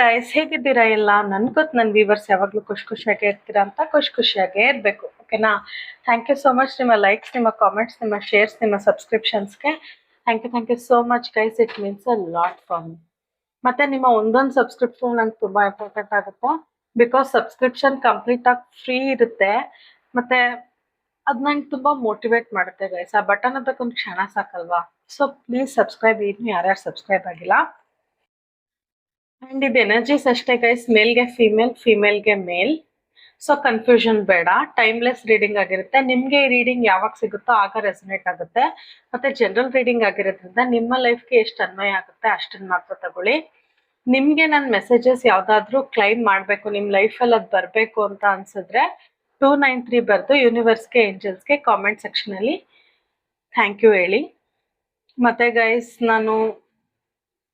Guys, ಹೇಗಿದ್ದೀರಾ ಎಲ್ಲ? ನನ್ಗೊತ್ತು ನನ್ನ ವ್ಯೂವರ್ಸ್ ಯಾವಾಗಲೂ ಖುಷಿಯಾಗೇ ಇರ್ತೀರಾ ಅಂತ. ಖುಷಿಯಾಗೇ ಇರಬೇಕು, ಓಕೆನಾ? Thank you so much. ನಿಮ್ಮ ಲೈಕ್ಸ್, ನಿಮ್ಮ ಕಾಮೆಂಟ್ಸ್, ನಿಮ್ಮ ಶೇರ್ಸ್, ನಿಮ್ಮ ಸಬ್ಸ್ಕ್ರಿಪ್ಷನ್ಸ್ಗೆ thank you so much guys. It means a lot for me. ಮತ್ತೆ ನಿಮ್ಮ ಒಂದೊಂದು ಸಬ್ಸ್ಕ್ರಿಪ್ಷನ್ ನಂಗೆ ತುಂಬ ಇಂಪಾರ್ಟೆಂಟ್ ಆಗುತ್ತೆ. ಬಿಕಾಸ್ ಸಬ್ಸ್ಕ್ರಿಪ್ಷನ್ ಕಂಪ್ಲೀಟ್ ಆಗಿ ಫ್ರೀ ಇರುತ್ತೆ, ಮತ್ತೆ ಅದು ನಂಗೆ ತುಂಬ ಮೋಟಿವೇಟ್ ಮಾಡುತ್ತೆ ಗೈಸ್. ಆ ಬಟನ್ ಅದಕ್ಕೊಂದು ಕ್ಷಣ ಸಾಕಲ್ವಾ? So please subscribe. ಇನ್ನು ಯಾರ್ಯಾರು ಸಬ್ಸ್ಕ್ರೈಬ್ ಆಗಿಲ್ಲ. ಅಂಡ್ ಇದು ಎನರ್ಜೀಸ್ ಅಷ್ಟೇ ಗೈಸ್, ಮೇಲ್ಗೆ ಫೀಮೇಲ್, ಫೀಮೇಲ್ಗೆ ಮೇಲ್. ಸೊ ಕನ್ಫ್ಯೂಷನ್ ಬೇಡ. ಟೈಮ್ಲೆಸ್ ರೀಡಿಂಗ್ ಆಗಿರುತ್ತೆ. ನಿಮಗೆ ಈ ರೀಡಿಂಗ್ ಯಾವಾಗ ಸಿಗುತ್ತೋ ಆಗ ರೆಸನೇಟ್ ಆಗುತ್ತೆ. ಮತ್ತೆ ಜನರಲ್ ರೀಡಿಂಗ್ ಆಗಿರೋದ್ರಿಂದ ನಿಮ್ಮ ಲೈಫ್ಗೆ ಎಷ್ಟು ಅನ್ವಯ ಆಗುತ್ತೆ ಅಷ್ಟನ್ನು ಮಾತ್ರ ತಗೊಳ್ಳಿ. ನಿಮಗೆ ನನ್ನ ಮೆಸೇಜಸ್ ಯಾವುದಾದ್ರೂ ಕ್ಲೈಮ್ ಮಾಡಬೇಕು, ನಿಮ್ಮ ಲೈಫಲ್ಲಿ ಅದು ಬರಬೇಕು ಅಂತ ಅನ್ಸಿದ್ರೆ 293 ಬರೆದು ಯೂನಿವರ್ಸ್ಗೆ, ಏಂಜಲ್ಸ್ಗೆ ಕಾಮೆಂಟ್ ಸೆಕ್ಷನಲ್ಲಿ ಥ್ಯಾಂಕ್ ಯು ಹೇಳಿ. ಮತ್ತೆ ಗೈಸ್, ನಾನು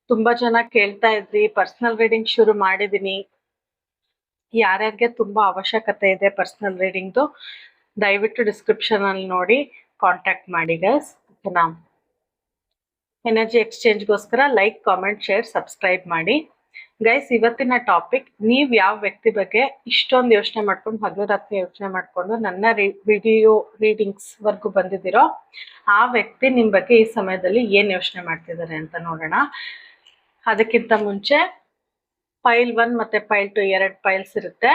ತುಂಬ ಜನ ಕೇಳ್ತಾ ಇದ್ರಿ, ಪರ್ಸ್ನಲ್ ರೀಡಿಂಗ್ ಶುರು ಮಾಡಿದ್ದೀನಿ. ಯಾರ್ಯಾರಿಗೆ ತುಂಬ ಅವಶ್ಯಕತೆ ಇದೆ ಪರ್ಸ್ನಲ್ ರೀಡಿಂಗ್ದು, ದಯವಿಟ್ಟು ಡಿಸ್ಕ್ರಿಪ್ಷನಲ್ಲಿ ನೋಡಿ ಕಾಂಟ್ಯಾಕ್ಟ್ ಮಾಡಿ ಗೈಸ್, ಓಕೆನಾ? ಎನರ್ಜಿ ಎಕ್ಸ್ಚೇಂಜ್ಗೋಸ್ಕರ ಲೈಕ್, ಕಾಮೆಂಟ್, ಶೇರ್, ಸಬ್ಸ್ಕ್ರೈಬ್ ಮಾಡಿ ಗೈಸ್. ಇವತ್ತಿನ ಟಾಪಿಕ್, ನೀವು ಯಾವ ವ್ಯಕ್ತಿ ಬಗ್ಗೆ ಇಷ್ಟೊಂದು ಯೋಚನೆ ಮಾಡ್ಕೊಂಡು, ಹಗಲು ಯೋಚನೆ ಮಾಡಿಕೊಂಡು ನನ್ನ ವಿಡಿಯೋ ರೀಡಿಂಗ್ಸ್ವರೆಗೂ ಬಂದಿದ್ದೀರೋ ಆ ವ್ಯಕ್ತಿ ನಿಮ್ಮ ಬಗ್ಗೆ ಈ ಸಮಯದಲ್ಲಿ ಏನು ಯೋಚನೆ ಮಾಡ್ತಿದ್ದಾರೆ ಅಂತ ನೋಡೋಣ. ಅದಕ್ಕಿಂತ ಮುಂಚೆ ಪೈಲ್ 1 ಮತ್ತು ಪೈಲ್ 2 2 ಪೈಲ್ಸ್ ಇರುತ್ತೆ.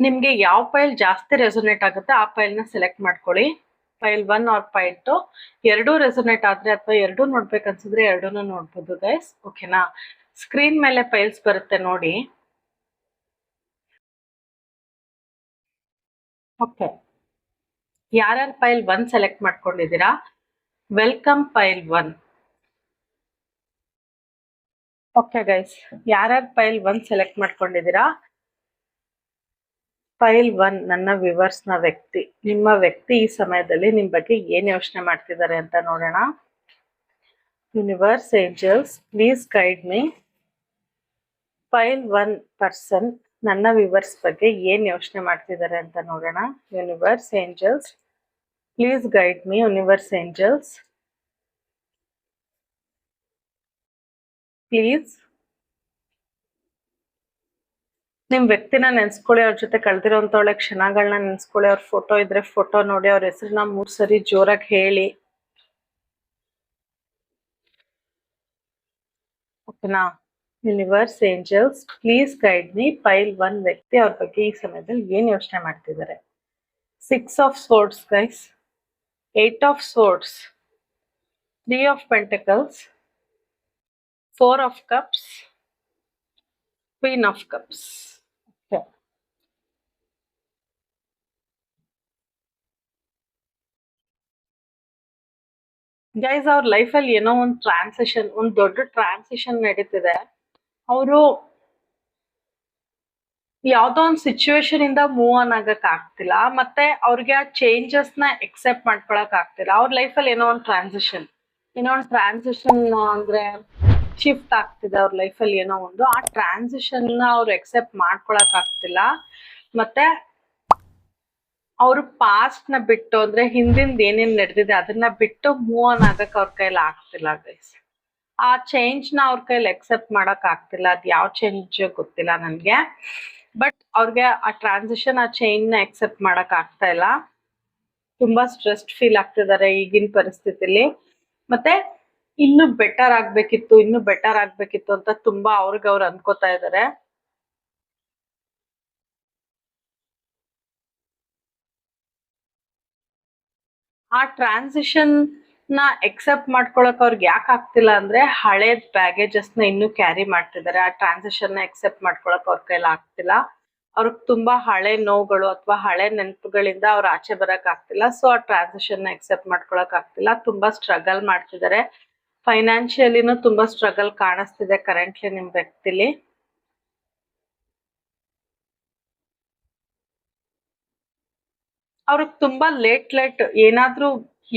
ನಿಮಗೆ ಯಾವ ಪೈಲ್ ಜಾಸ್ತಿ ರೆಸೊನೇಟ್ ಆಗುತ್ತೆ ಆ ಪೈಲ್ನ ಸೆಲೆಕ್ಟ್ ಮಾಡ್ಕೊಳ್ಳಿ. ಪೈಲ್ 1 ಆರ್ ಪೈಲ್ 2 ಎರಡೂ ರೆಸೊನೇಟ್ ಆದರೆ ಅಥವಾ ಎರಡೂ ನೋಡ್ಬೇಕನ್ಸಿದ್ರೆ ಎರಡೂ ನೋಡ್ಬೋದು ಗೈಸ್, ಓಕೆನಾ? ಸ್ಕ್ರೀನ್ ಮೇಲೆ ಪೈಲ್ಸ್ ಬರುತ್ತೆ ನೋಡಿ. ಓಕೆ, ಯಾರ್ಯಾರು ಪೈಲ್ 1 ಸೆಲೆಕ್ಟ್ ಮಾಡ್ಕೊಂಡಿದ್ದೀರಾ, ವೆಲ್ಕಮ್ ಪೈಲ್ 1. ಓಕೆ ಗೈಸ್, ಯಾರ್ಯಾರು ಪೈಲ್ 1 ಸೆಲೆಕ್ಟ್ ಮಾಡ್ಕೊಂಡಿದ್ದೀರಾ, ಪೈಲ್ 1 ನನ್ನ ವ್ಯೂವರ್ಸ್ನ ವ್ಯಕ್ತಿ. ನಿಮ್ಮ ವ್ಯಕ್ತಿ ಈ ಸಮಯದಲ್ಲಿ ನಿಮ್ಮ ಬಗ್ಗೆ ಏನು ಯೋಚನೆ ಮಾಡ್ತಿದ್ದಾರೆ ಅಂತ ನೋಡೋಣ. Universe, angels, please guide me. Pile 1 person ನನ್ನ ವ್ಯೂವರ್ಸ್ ಬಗ್ಗೆ ಏನು ಯೋಚನೆ ಮಾಡ್ತಿದ್ದಾರೆ ಅಂತ ನೋಡೋಣ. Universe, angels, please guide me. Universe, angels, please. ನಿಮ್ಮ ವ್ಯಕ್ತಿನ ನೆನೆಸ್ಕೊಳ್ಳಿ, ಅವ್ರ ಜೊತೆ ಕಳೆದಿರೋಂಥ ಒಳ್ಳೆ ಕ್ಷಣಗಳನ್ನ ನೆನೆಸ್ಕೊಳ್ಳಿ. ಅವ್ರ ಫೋಟೋ ಇದ್ರೆ ಫೋಟೋ ನೋಡಿ, ಅವ್ರ ಹೆಸರನ್ನ 3 ಸರಿ ಜೋರಾಗಿ ಹೇಳಿ, ಓಕೆನಾ? Universe, angels, please guide me. Pile 1 ವ್ಯಕ್ತಿ ಅವ್ರ ಬಗ್ಗೆ ಈ ಸಮಯದಲ್ಲಿ ಏನು ಯೋಚನೆ ಮಾಡ್ತಿದ್ದಾರೆ. 6 of swords guys, 8 of swords, 3 of pentacles, 4 of cups, queen of cups. Guys, ಅವ್ರ ಲೈಫಲ್ಲಿ ಏನೋ ಒಂದು ಟ್ರಾನ್ಸಿಷನ್, ಒಂದು ದೊಡ್ಡ ಟ್ರಾನ್ಸಿಷನ್ ನಡೀತಿದೆ. ಅವರು ಯಾವುದೋ ಒಂದು ಸಿಚುವೇಶನ್ ಇಂದ ಮೂವ್ ಆನ್ ಆಗಕ್ ಆಗ್ತಿಲ್ಲ, ಮತ್ತೆ ಅವ್ರಿಗೆ ಆ ಚೇಂಜಸ್ ನ ಎಕ್ಸೆಪ್ಟ್ ಮಾಡ್ಕೊಳಕ್ ಆಗ್ತಿಲ್ಲ. ಅವ್ರ ಲೈಫಲ್ಲಿ ಏನೋ ಒಂದು ಟ್ರಾನ್ಸಿಷನ್ ಅಂದ್ರೆ ಶಿಫ್ಟ್ ಆಗ್ತಿದೆ ಅವ್ರ ಲೈಫಲ್ಲಿ ಏನೋ ಒಂದು. ಆ ಟ್ರಾನ್ಸಿಷನ್ ನ ಅವ್ರು ಎಕ್ಸೆಪ್ಟ್ ಮಾಡ್ಕೊಳಕ್ ಆಗ್ತಿಲ್ಲ. ಮತ್ತೆ ಅವರು ಪಾಸ್ಟ್ ನ ಬಿಟ್ಟು, ಅಂದ್ರೆ ಹಿಂದಿಂದ ಏನೇನ್ ನಡೆದಿದೆ ಅದನ್ನ ಬಿಟ್ಟು ಮೂವ್ ಆನ್ ಆಗಕ್ ಅವ್ರ ಕೈಲಿ ಆಗ್ತಿಲ್ಲ ಗೈಸ್. ಆ ಚೇಂಜ್ ನ ಅವ್ರ ಕೈಲಿ ಎಕ್ಸೆಪ್ಟ್ ಮಾಡಕ್ ಆಗ್ತಿಲ್ಲ. ಅದ್ ಯಾವ ಚೇಂಜ್ ಗೊತ್ತಿಲ್ಲ ನನ್ಗೆ, ಬಟ್ ಅವ್ರಿಗೆ ಆ ಟ್ರಾನ್ಸಿಷನ್, ಆ ಚೇಂಜ್ ನ ಎಕ್ಸೆಪ್ಟ್ ಮಾಡಕ್ ಆಗ್ತಾ ಇಲ್ಲ. ತುಂಬಾ ಸ್ಟ್ರೆಸ್ಡ್ ಫೀಲ್ ಆಗ್ತಿದ್ದಾರೆ ಈಗಿನ ಪರಿಸ್ಥಿತಿಲಿ. ಮತ್ತೆ ಇನ್ನು ಬೆಟರ್ ಆಗ್ಬೇಕಿತ್ತು ಅಂತ ತುಂಬಾ ಅವ್ರಿಗೆ ಅವ್ರು ಅನ್ಕೋತಾ ಇದ್ದಾರೆ. ಆ ಟ್ರಾನ್ಸಿಷನ್ ನ ಎಕ್ಸೆಪ್ಟ್ ಮಾಡ್ಕೊಳಕ್ ಅವ್ರಿಗೆ ಯಾಕೆ ಆಗ್ತಿಲ್ಲ ಅಂದ್ರೆ, ಹಳೆ ಬ್ಯಾಗೇಜಸ್ ನ ಇನ್ನೂ ಕ್ಯಾರಿ ಮಾಡ್ತಿದ್ದಾರೆ. ಆ ಟ್ರಾನ್ಸಿಷನ್ ನ ಎಕ್ಸೆಪ್ಟ್ ಮಾಡ್ಕೊಳಕ್ ಅವ್ರ ಕೈಲಿ ಆಗ್ತಿಲ್ಲ. ಅವ್ರಿಗೆ ತುಂಬಾ ಹಳೆ ನೋವುಗಳು ಅಥವಾ ಹಳೆ ನೆನಪುಗಳಿಂದ ಅವ್ರು ಆಚೆ ಬರಕ್ ಆಗ್ತಿಲ್ಲ. ಸೊ ಆ ಟ್ರಾನ್ಸಿಷನ್ ನ ಎಕ್ಸೆಪ್ಟ್ ಮಾಡ್ಕೊಳಕ್ ಆಗ್ತಿಲ್ಲ. ತುಂಬಾ ಸ್ಟ್ರಗಲ್ ಮಾಡ್ತಿದ್ದಾರೆ. ಫೈನಾನ್ಷಿಯಲಿನೂ ತುಂಬಾ ಸ್ಟ್ರಗಲ್ ಕಾಣಿಸ್ತಿದೆ ಕರೆಂಟ್ಲಿ ನಿಮ್ ವ್ಯಕ್ತಿಲಿ. ಅವ್ರಿಗೆ ತುಂಬಾ ಲೇಟ್ ಏನಾದ್ರೂ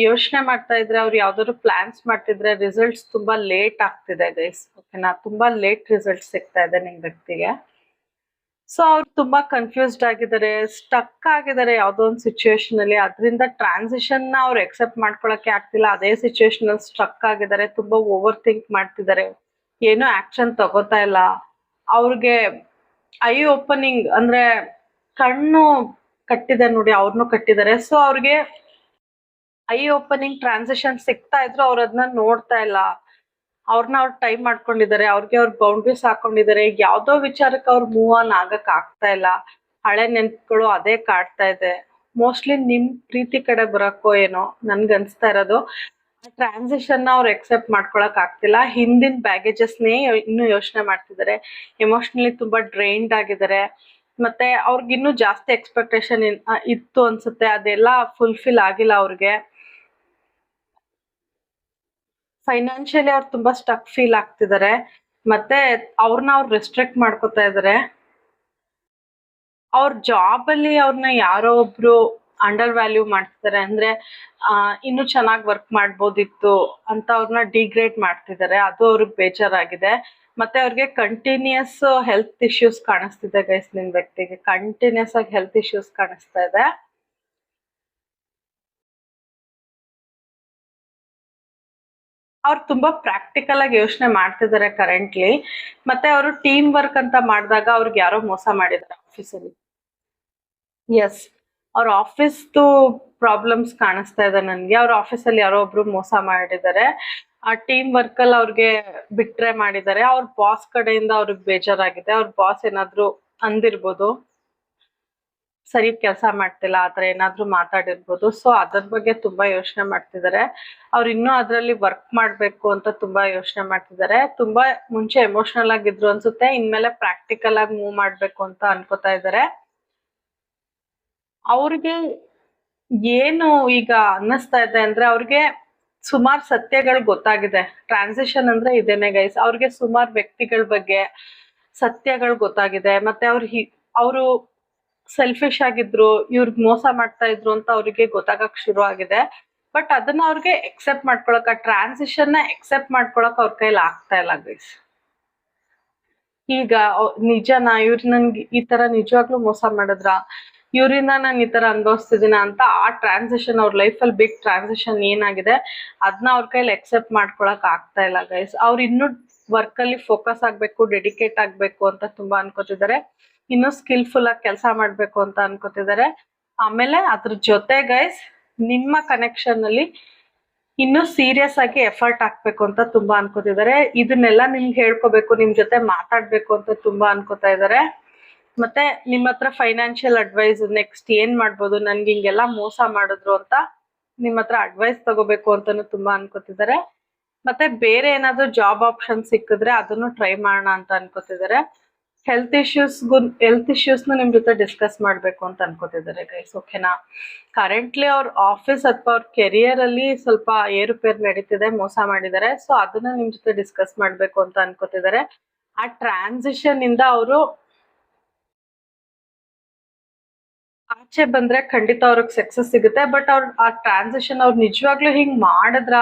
ಯೋಚನೆ ಮಾಡ್ತಾ ಇದ್ರೆ, ಅವ್ರು ಯಾವ್ದಾದ್ರು ಪ್ಲಾನ್ಸ್ ಮಾಡ್ತಿದ್ರೆ ರಿಸಲ್ಟ್ಸ್ ತುಂಬಾ ಲೇಟ್ ಆಗ್ತಿದೆ ಗೈಸ್, ಓಕೆನಾ? ತುಂಬಾ ಲೇಟ್ ರಿಸಲ್ಟ್ ಸಿಗ್ತಾ ಇದೆ ನಿಮ್ ವ್ಯಕ್ತಿಗೆ. ಸೊ ಅವ್ರು ತುಂಬಾ ಕನ್ಫ್ಯೂಸ್ಡ್ ಆಗಿದ್ದಾರೆ, ಸ್ಟಕ್ ಆಗಿದ್ದಾರೆ ಯಾವ್ದೋ ಒಂದು ಸಿಚುವೇಶನ್ ಅಲ್ಲಿ. ಅದರಿಂದ ಟ್ರಾನ್ಸಿಷನ್ ನ ಅವ್ರು ಎಕ್ಸೆಪ್ಟ್ ಮಾಡ್ಕೊಳಕ್ಕೆ ಆಗ್ತಿಲ್ಲ. ಅದೇ ಸಿಚುವೇಶನ್ ಅಲ್ಲಿ ಸ್ಟಕ್ ಆಗಿದ್ದಾರೆ. ತುಂಬಾ ಓವರ್ ಥಿಂಕ್ ಮಾಡ್ತಿದ್ದಾರೆ. ಏನೋ ಆಕ್ಷನ್ ತಗೋತಾ ಇಲ್ಲ. ಅವ್ರಿಗೆ ಐ ಓಪನಿಂಗ್ ಅಂದ್ರೆ ಕಣ್ಣು ಕಟ್ಟಿದೆ ನೋಡಿ, ಅವ್ರನ್ನು ಕಟ್ಟಿದ್ದಾರೆ. ಸೊ ಅವ್ರಿಗೆ ಐ ಓಪನಿಂಗ್ ಟ್ರಾನ್ಸಿಷನ್ ಸಿಗ್ತಾ ಇದ್ರು, ಅವ್ರು ಅದನ್ನ ನೋಡ್ತಾ ಇಲ್ಲ. ಅವ್ರನ್ನ ಅವ್ರು ಟೈಮ್ ಮಾಡ್ಕೊಂಡಿದ್ದಾರೆ, ಅವ್ರಿಗೆ ಅವ್ರ ಬೌಂಡ್ರೀಸ್ ಹಾಕೊಂಡಿದ್ದಾರೆ. ಈಗ ಯಾವ್ದೋ ವಿಚಾರಕ್ಕೆ ಅವ್ರು ಮೂವ್ ಆನ್ ಆಗಕ್ ಆಗ್ತಾ ಇಲ್ಲ. ಹಳೆ ನೆನ್ಪುಗಳು ಅದೇ ಕಾಡ್ತಾ ಇದೆ. ಮೋಸ್ಟ್ಲಿ ನಿಮ್ ಪ್ರೀತಿ ಕಡೆ ಬರಕ್ಕೋ ಏನೋ ನನ್ಗನ್ಸ್ತಾ ಇರೋದು. ಟ್ರಾನ್ಸಿಷನ್ ಅವ್ರು ಎಕ್ಸೆಪ್ಟ್ ಮಾಡ್ಕೊಳಕ್ ಆಗ್ತಿಲ್ಲ. ಹಿಂದಿನ ಬ್ಯಾಗೇಜಸ್ನೇ ಇನ್ನು ಯೋಚನೆ ಮಾಡ್ತಿದ್ದಾರೆ. ಎಮೋಷನಲಿ ತುಂಬಾ ಡ್ರೈನ್ಡ್ ಆಗಿದ್ದಾರೆ. ಮತ್ತೆ ಅವ್ರಿಗೆ ಇನ್ನೂ ಜಾಸ್ತಿ ಎಕ್ಸ್ಪೆಕ್ಟೇಷನ್ ಇತ್ತು ಅನ್ಸುತ್ತೆ, ಅದೆಲ್ಲ ಫುಲ್ಫಿಲ್ ಆಗಿಲ್ಲ ಅವ್ರಿಗೆ. ಫೈನಾನ್ಷಿಯಲಿ ಅವ್ರು ತುಂಬಾ ಸ್ಟಕ್ ಫೀಲ್ ಆಗ್ತಿದ್ದಾರೆ. ಮತ್ತೆ ಅವ್ರನ್ನ ಅವ್ರು ರೆಸ್ಟ್ರಿಕ್ಟ್ ಮಾಡ್ಕೊತಾ ಇದಾರೆ. ಅವ್ರ ಜಾಬ್ ಅಲ್ಲಿ ಅವ್ರನ್ನ ಯಾರೋ ಒಬ್ರು ಅಂಡರ್ ವ್ಯಾಲ್ಯೂ ಮಾಡ್ತಿದ್ದಾರೆ. ಅಂದ್ರೆ ಇನ್ನು ಚೆನ್ನಾಗಿ ವರ್ಕ್ ಮಾಡ್ಬೋದಿತ್ತು ಅಂತ ಅವ್ರನ್ನ ಡಿಗ್ರೇಡ್ ಮಾಡ್ತಿದ್ದಾರೆ. ಅದು ಅವ್ರಿಗೆ ಬೇಜಾರಾಗಿದೆ. ಮತ್ತೆ ಅವ್ರಿಗೆ ಕಂಟಿನ್ಯೂಸ್ ಹೆಲ್ತ್ ಇಶ್ಯೂಸ್ ಕಾಣಿಸ್ತಿದೆ ಗೈಸ್. ನಿಮ್ ವ್ಯಕ್ತಿಗೆ ಕಂಟಿನ್ಯೂಸ್ ಆಗಿ ಹೆಲ್ತ್ ಇಶ್ಯೂಸ್ ಕಾಣಿಸ್ತಾ ಇದೆ. ಅವ್ರು ತುಂಬಾ ಪ್ರಾಕ್ಟಿಕಲ್ ಆಗಿ ಯೋಚನೆ ಮಾಡ್ತಿದ್ದಾರೆ ಕರೆಂಟ್ಲಿ. ಮತ್ತೆ ಅವರು ಟೀಮ್ ವರ್ಕ್ ಅಂತ ಮಾಡಿದಾಗ ಅವ್ರಿಗೆ ಯಾರೋ ಮೋಸ ಮಾಡಿದ್ದಾರೆ ಆಫೀಸಲ್ಲಿ. ಎಸ್, ಅವ್ರ ಆಫೀಸ್ದು ಪ್ರಾಬ್ಲಮ್ಸ್ ಕಾಣಿಸ್ತಾ ಇದೆ ನನ್ಗೆ. ಅವ್ರ ಆಫೀಸಲ್ಲಿ ಯಾರೋ ಒಬ್ರು ಮೋಸ ಮಾಡಿದ್ದಾರೆ. ಆ ಟೀಮ್ ವರ್ಕ್ ಅಲ್ಲಿ ಅವ್ರಿಗೆ ಬಿಟ್ರೆ ಮಾಡಿದ್ದಾರೆ. ಅವ್ರ ಬಾಸ್ ಕಡೆಯಿಂದ ಅವ್ರಿಗೆ ಬೇಜಾರಾಗಿದೆ. ಅವ್ರ ಬಾಸ್ ಏನಾದ್ರು ಅಂದಿರ್ಬೋದು, ಸರಿ ಕೆಲಸ ಮಾಡ್ತಿಲ್ಲ ಆತರ ಏನಾದ್ರು ಮಾತಾಡಿರ್ಬೋದು. ಸೊ ಅದ್ರ ಬಗ್ಗೆ ತುಂಬಾ ಯೋಚನೆ ಮಾಡ್ತಿದ್ದಾರೆ. ಅವ್ರು ಇನ್ನೂ ಅದ್ರಲ್ಲಿ ವರ್ಕ್ ಮಾಡ್ಬೇಕು ಅಂತ ತುಂಬಾ ಯೋಚನೆ ಮಾಡ್ತಿದ್ದಾರೆ. ತುಂಬಾ ಮುಂಚೆ ಎಮೋಷನಲ್ ಆಗಿದ್ರು ಅನ್ಸುತ್ತೆ, ಇನ್ಮೇಲೆ ಪ್ರಾಕ್ಟಿಕಲ್ ಆಗಿ ಮೂವ್ ಮಾಡ್ಬೇಕು ಅಂತ ಅನ್ಕೋತಾ ಇದ್ದಾರೆ. ಅವ್ರಿಗೆ ಏನು ಈಗ ಅನ್ನಿಸ್ತಾ ಇದೆ ಅಂದ್ರೆ, ಅವ್ರಿಗೆ ಸುಮಾರು ಸತ್ಯಗಳು ಗೊತ್ತಾಗಿದೆ. ಟ್ರಾನ್ಸಿಷನ್ ಅಂದ್ರೆ ಇದೇನೆ ಗೈಸ್. ಅವ್ರಿಗೆ ಸುಮಾರು ವ್ಯಕ್ತಿಗಳ ಬಗ್ಗೆ ಸತ್ಯಗಳು ಗೊತ್ತಾಗಿದೆ. ಮತ್ತೆ ಅವರು ಸೆಲ್ಫಿಶ್ ಆಗಿದ್ರು, ಇವ್ರಿಗೆ ಮೋಸ ಮಾಡ್ತಾ ಇದ್ರು ಅಂತ ಅವ್ರಿಗೆ ಗೊತ್ತಾಗಕ್ ಶುರು ಆಗಿದೆ. ಬಟ್ ಅದನ್ನ ಅವ್ರಿಗೆ ಎಕ್ಸೆಪ್ಟ್ ಮಾಡ್ಕೊಳಕ್, ಆ ಟ್ರಾನ್ಸಿಷನ್ ನ ಎಕ್ಸೆಪ್ಟ್ ಮಾಡ್ಕೊಳಕ್ ಅವ್ರ ಕೈಲಿ ಆಗ್ತಾ ಇಲ್ಲ ಗೈಸ್. ಈಗ ನಿಜನಾ ಇವ್ರು ನನ್ಗೆ ಈ ತರ ನಿಜವಾಗ್ಲೂ ಮೋಸ ಮಾಡಿದ್ರ, ಇವ್ರಿಂದ ನಾನು ಈ ತರ ಅನುಭವಿಸ್ತಿದ್ದೀನ ಅಂತ ಆ ಟ್ರಾನ್ಸಿಷನ್ ಅವ್ರ ಲೈಫಲ್ಲಿ ಬಿಗ್ ಟ್ರಾನ್ಸಿಷನ್ ಏನಾಗಿದೆ ಅದನ್ನ ಅವ್ರ ಕೈಲಿ ಎಕ್ಸೆಪ್ಟ್ ಮಾಡ್ಕೊಳಕ್ ಆಗ್ತಾ ಇಲ್ಲ ಗೈಸ್. ಅವ್ರು ಇನ್ನೂ ವರ್ಕ್ ಅಲ್ಲಿ ಫೋಕಸ್ ಆಗ್ಬೇಕು, ಡೆಡಿಕೇಟ್ ಆಗ್ಬೇಕು ಅಂತ ತುಂಬಾ ಅನ್ಕೋತಿದ್ದಾರೆ. ಇನ್ನೂ ಸ್ಕಿಲ್ಫುಲ್ ಆಗಿ ಕೆಲಸ ಮಾಡ್ಬೇಕು ಅಂತ ಅನ್ಕೋತಿದ್ದಾರೆ. ಆಮೇಲೆ ಅದ್ರ ಜೊತೆ ಗೈಸ್, ನಿಮ್ಮ ಕನೆಕ್ಷನ್ ಅಲ್ಲಿ ಇನ್ನೂ ಸೀರಿಯಸ್ ಆಗಿ ಎಫರ್ಟ್ ಹಾಕ್ಬೇಕು ಅಂತ ತುಂಬಾ ಅನ್ಕೋತಿದ್ದಾರೆ. ಇದನ್ನೆಲ್ಲ ನಿಮ್ಗೆ ಹೇಳ್ಕೋಬೇಕು, ನಿಮ್ ಜೊತೆ ಮಾತಾಡ್ಬೇಕು ಅಂತ ತುಂಬಾ ಅನ್ಕೋತಾ ಇದ್ದಾರೆ. ಮತ್ತೆ ನಿಮ್ಮ ಹತ್ರ ಫೈನಾನ್ಷಿಯಲ್ ಅಡ್ವೈಸ್, ನೆಕ್ಸ್ಟ್ ಏನ್ ಮಾಡ್ಬೋದು, ನನ್ಗೆ ಹಿಂಗೆಲ್ಲ ಮೋಸ ಮಾಡಿದ್ರು ಅಂತ ನಿಮ್ಮ ಹತ್ರ ಅಡ್ವೈಸ್ ತಗೋಬೇಕು ಅಂತಾನು ತುಂಬಾ ಅನ್ಕೋತಿದ್ದಾರೆ. ಮತ್ತೆ ಬೇರೆ ಏನಾದ್ರು ಜಾಬ್ ಆಪ್ಷನ್ ಸಿಕ್ಕಿದ್ರೆ ಅದನ್ನು ಟ್ರೈ ಮಾಡೋಣ ಅಂತ ಅನ್ಕೋತಿದ್ದಾರೆ. ಹೆಲ್ತ್ ಇಶ್ಯೂಸ್ನು ನಿಮ್ ಜೊತೆ ಡಿಸ್ಕಸ್ ಮಾಡ್ಬೇಕು ಅಂತ ಅನ್ಕೋತಿದ್ದಾರೆ ಗೈಸ್. ಓಕೆನಾ? ಕರೆಂಟ್ಲಿ ಅವ್ರ ಆಫೀಸ್ ಅಥವಾ ಅವ್ರ ಕೆರಿಯರ್ ಅಲ್ಲಿ ಸ್ವಲ್ಪ ಏರುಪೇರು ನಡೀತಿದೆ, ಮೋಸ ಮಾಡಿದ್ದಾರೆ. ಸೊ ಅದನ್ನ ನಿಮ್ ಜೊತೆ ಡಿಸ್ಕಸ್ ಮಾಡ್ಬೇಕು ಅಂತ ಅನ್ಕೋತಿದ್ದಾರೆ. ಆ ಟ್ರಾನ್ಸಿಷನ್ ಇಂದ ಅವರು ಆಚೆ ಬಂದ್ರೆ ಖಂಡಿತ ಅವ್ರಿಗೆ ಸಕ್ಸಸ್ ಸಿಗುತ್ತೆ. ಬಟ್ ಅವ್ರ ಆ ಟ್ರಾನ್ಸಿಷನ್ ಅವ್ರು ನಿಜವಾಗ್ಲೂ ಹಿಂಗ್ ಮಾಡಿದ್ರ,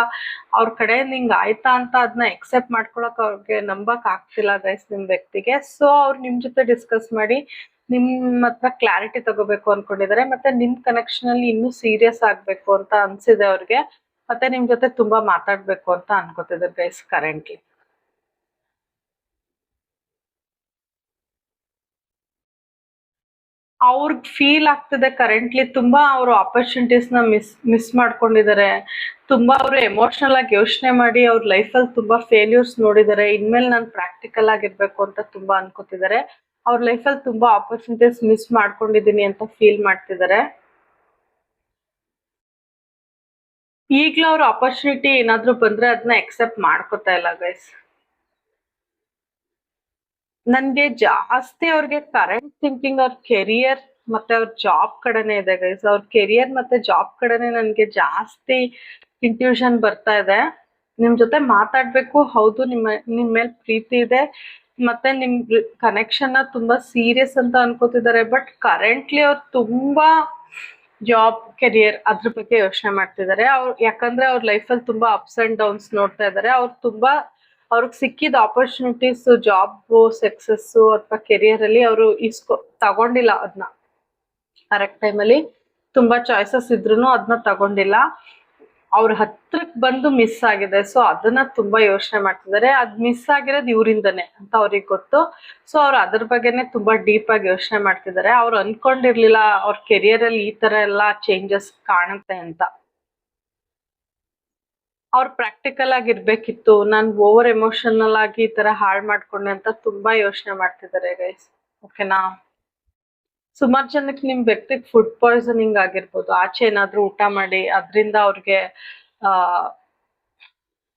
ಅವ್ರ ಕಡೆಯಿಂದ ಹಿಂಗ್ ಆಯ್ತಾ ಅಂತ ಅದನ್ನ ಎಕ್ಸೆಪ್ಟ್ ಮಾಡ್ಕೊಳಕ್ ಅವ್ರಿಗೆ ನಂಬಕ್ ಆಗ್ತಿಲ್ಲ ಗೈಸ್ ನಿಮ್ ವ್ಯಕ್ತಿಗೆ. ಸೊ ಅವ್ರು ನಿಮ್ ಜೊತೆ ಡಿಸ್ಕಸ್ ಮಾಡಿ ನಿಮ್ಮ ಹತ್ರ ಕ್ಲಾರಿಟಿ ತಗೋಬೇಕು ಅನ್ಕೊಂಡಿದ್ದಾರೆ. ಮತ್ತೆ ನಿಮ್ ಕನೆಕ್ಷನ್ ಅಲ್ಲಿ ಇನ್ನೂ ಸೀರಿಯಸ್ ಆಗ್ಬೇಕು ಅಂತ ಅನ್ಸಿದೆ ಅವ್ರಿಗೆ. ಮತ್ತೆ ನಿಮ್ ಜೊತೆ ತುಂಬಾ ಮಾತಾಡ್ಬೇಕು ಅಂತ ಅನ್ಕೋತಿದ್ದಾರೆ ಗೈಸ್ ಕರೆಂಟ್ಲಿ. ಅವ್ರಿಗೆ ಫೀಲ್ ಆಗ್ತಿದೆ ಕರೆಂಟ್ಲಿ, ತುಂಬಾ ಅವರು ಆಪರ್ಚುನಿಟೀಸ್ ನ ಮಿಸ್ ಮಾಡ್ಕೊಂಡಿದ್ದಾರೆ. ತುಂಬಾ ಅವರು ಎಮೋಷನಲ್ ಆಗಿ ಯೋಚನೆ ಮಾಡಿ ಅವ್ರ ಲೈಫಲ್ಲಿ ತುಂಬಾ ಫೇಲ್ಯೂರ್ಸ್ ನೋಡಿದ್ದಾರೆ. ಇನ್ಮೇಲೆ ನಾನು ಪ್ರಾಕ್ಟಿಕಲ್ ಆಗಿರ್ಬೇಕು ಅಂತ ತುಂಬಾ ಅನ್ಕೋತಿದ್ದಾರೆ. ಅವ್ರ ಲೈಫಲ್ಲಿ ತುಂಬಾ ಆಪರ್ಚುನಿಟೀಸ್ ಮಿಸ್ ಮಾಡ್ಕೊಂಡಿದೀನಿ ಅಂತ ಫೀಲ್ ಮಾಡ್ತಿದ್ದಾರೆ. ಈಗ್ಲೂ ಅವ್ರ ಆಪರ್ಚುನಿಟಿ ಏನಾದ್ರು ಬಂದ್ರೆ ಅದನ್ನ ಎಕ್ಸೆಪ್ಟ್ ಮಾಡ್ಕೋತಾ ಇಲ್ಲ ಗೈಸ್. ನನ್ಗೆ ಜಾಸ್ತಿ ಅವ್ರಿಗೆ ಕರೆಂಟ್ ಥಿಂಕಿಂಗ್ ಅವ್ರ ಕೆರಿಯರ್ ಮತ್ತೆ ಅವ್ರ ಜಾಬ್ ಕಡೆನೆ ಇದೆ ಗೈಸ್. ಅವ್ರ ಕೆರಿಯರ್ ಮತ್ತೆ ಜಾಬ್ ಕಡೆನೆ ನನ್ಗೆ ಜಾಸ್ತಿ ಇಂಟ್ಯೂಷನ್ ಬರ್ತಾ ಇದೆ. ನಿಮ್ ಜೊತೆ ಮಾತಾಡ್ಬೇಕು, ಹೌದು ನಿಮ್ ಮೇಲೆ ಪ್ರೀತಿ ಇದೆ, ಮತ್ತೆ ನಿಮ್ ಕನೆಕ್ಷನ್ ನ ತುಂಬಾ ಸೀರಿಯಸ್ ಅಂತ ಅನ್ಕೋತಿದ್ದಾರೆ. ಬಟ್ ಕರೆಂಟ್ಲಿ ಅವ್ರು ತುಂಬಾ ಜಾಬ್ ಕೆರಿಯರ್ ಅದ್ರ ಬಗ್ಗೆ ಯೋಚನೆ ಮಾಡ್ತಿದ್ದಾರೆ. ಯಾಕಂದ್ರೆ ಅವ್ರ ಲೈಫಲ್ಲಿ ತುಂಬಾ ಅಪ್ಸ್ ಅಂಡ್ ಡೌನ್ಸ್ ನೋಡ್ತಾ ಇದ್ದಾರೆ. ಅವ್ರಿಗೆ ಸಿಕ್ಕಿದ ಆಪರ್ಚುನಿಟೀಸ್, ಜಾಬ್ ಸಕ್ಸಸ್ ಅಥವಾ ಕೆರಿಯರ್ ಅಲ್ಲಿ ಅವರು ತಗೊಂಡಿಲ್ಲ ಅದನ್ನ ಕರೆಕ್ಟ್ ಟೈಮಲ್ಲಿ. ತುಂಬಾ ಚಾಯ್ಸಸ್ ಇದ್ರು ಅದನ್ನ ತಗೊಂಡಿಲ್ಲ. ಅವ್ರ ಹತ್ರಕ್ ಬಂದು ಮಿಸ್ ಆಗಿದೆ. ಸೊ ಅದನ್ನ ತುಂಬಾ ಯೋಚನೆ ಮಾಡ್ತಿದ್ದಾರೆ. ಅದ್ ಮಿಸ್ ಆಗಿರೋದು ಇವರಿಂದನೇ ಅಂತ ಅವ್ರಿಗೆ ಗೊತ್ತು. ಸೊ ಅವ್ರು ಅದ್ರ ಬಗ್ಗೆನೆ ತುಂಬಾ ಡೀಪ್ ಆಗಿ ಯೋಚನೆ ಮಾಡ್ತಿದ್ದಾರೆ. ಅವ್ರು ಅನ್ಕೊಂಡಿರ್ಲಿಲ್ಲ ಅವ್ರ ಕೆರಿಯರ್ ಅಲ್ಲಿ ಈ ತರ ಎಲ್ಲಾ ಚೇಂಜಸ್ ಕಾಣುತ್ತೆ ಅಂತ. ಅವ್ರು ಪ್ರಾಕ್ಟಿಕಲ್ ಆಗಿ ಇರ್ಬೇಕಿತ್ತು. ನಾನ್ ಓವರ್ ಎಮೋಷನಲ್ ಆಗಿ ಈ ತರ ಹಾಳ್ ಮಾಡ್ಕೊಂಡೆ ಅಂತ ತುಂಬಾ ಯೋಚನೆ ಮಾಡ್ತಿದ್ದಾರೆ ಗೈಸ್. ಓಕೆನಾ? ಸುಮಾರು ಜನಕ್ಕೆ ನಿಮ್ ವ್ಯಕ್ತಿಗೆ ಫುಡ್ ಪಾಯ್ಸನಿಂಗ್ ಆಗಿರ್ಬೋದು. ಆಚೆ ಏನಾದ್ರೂ ಊಟ ಮಾಡಿ ಅದ್ರಿಂದ ಅವ್ರಿಗೆ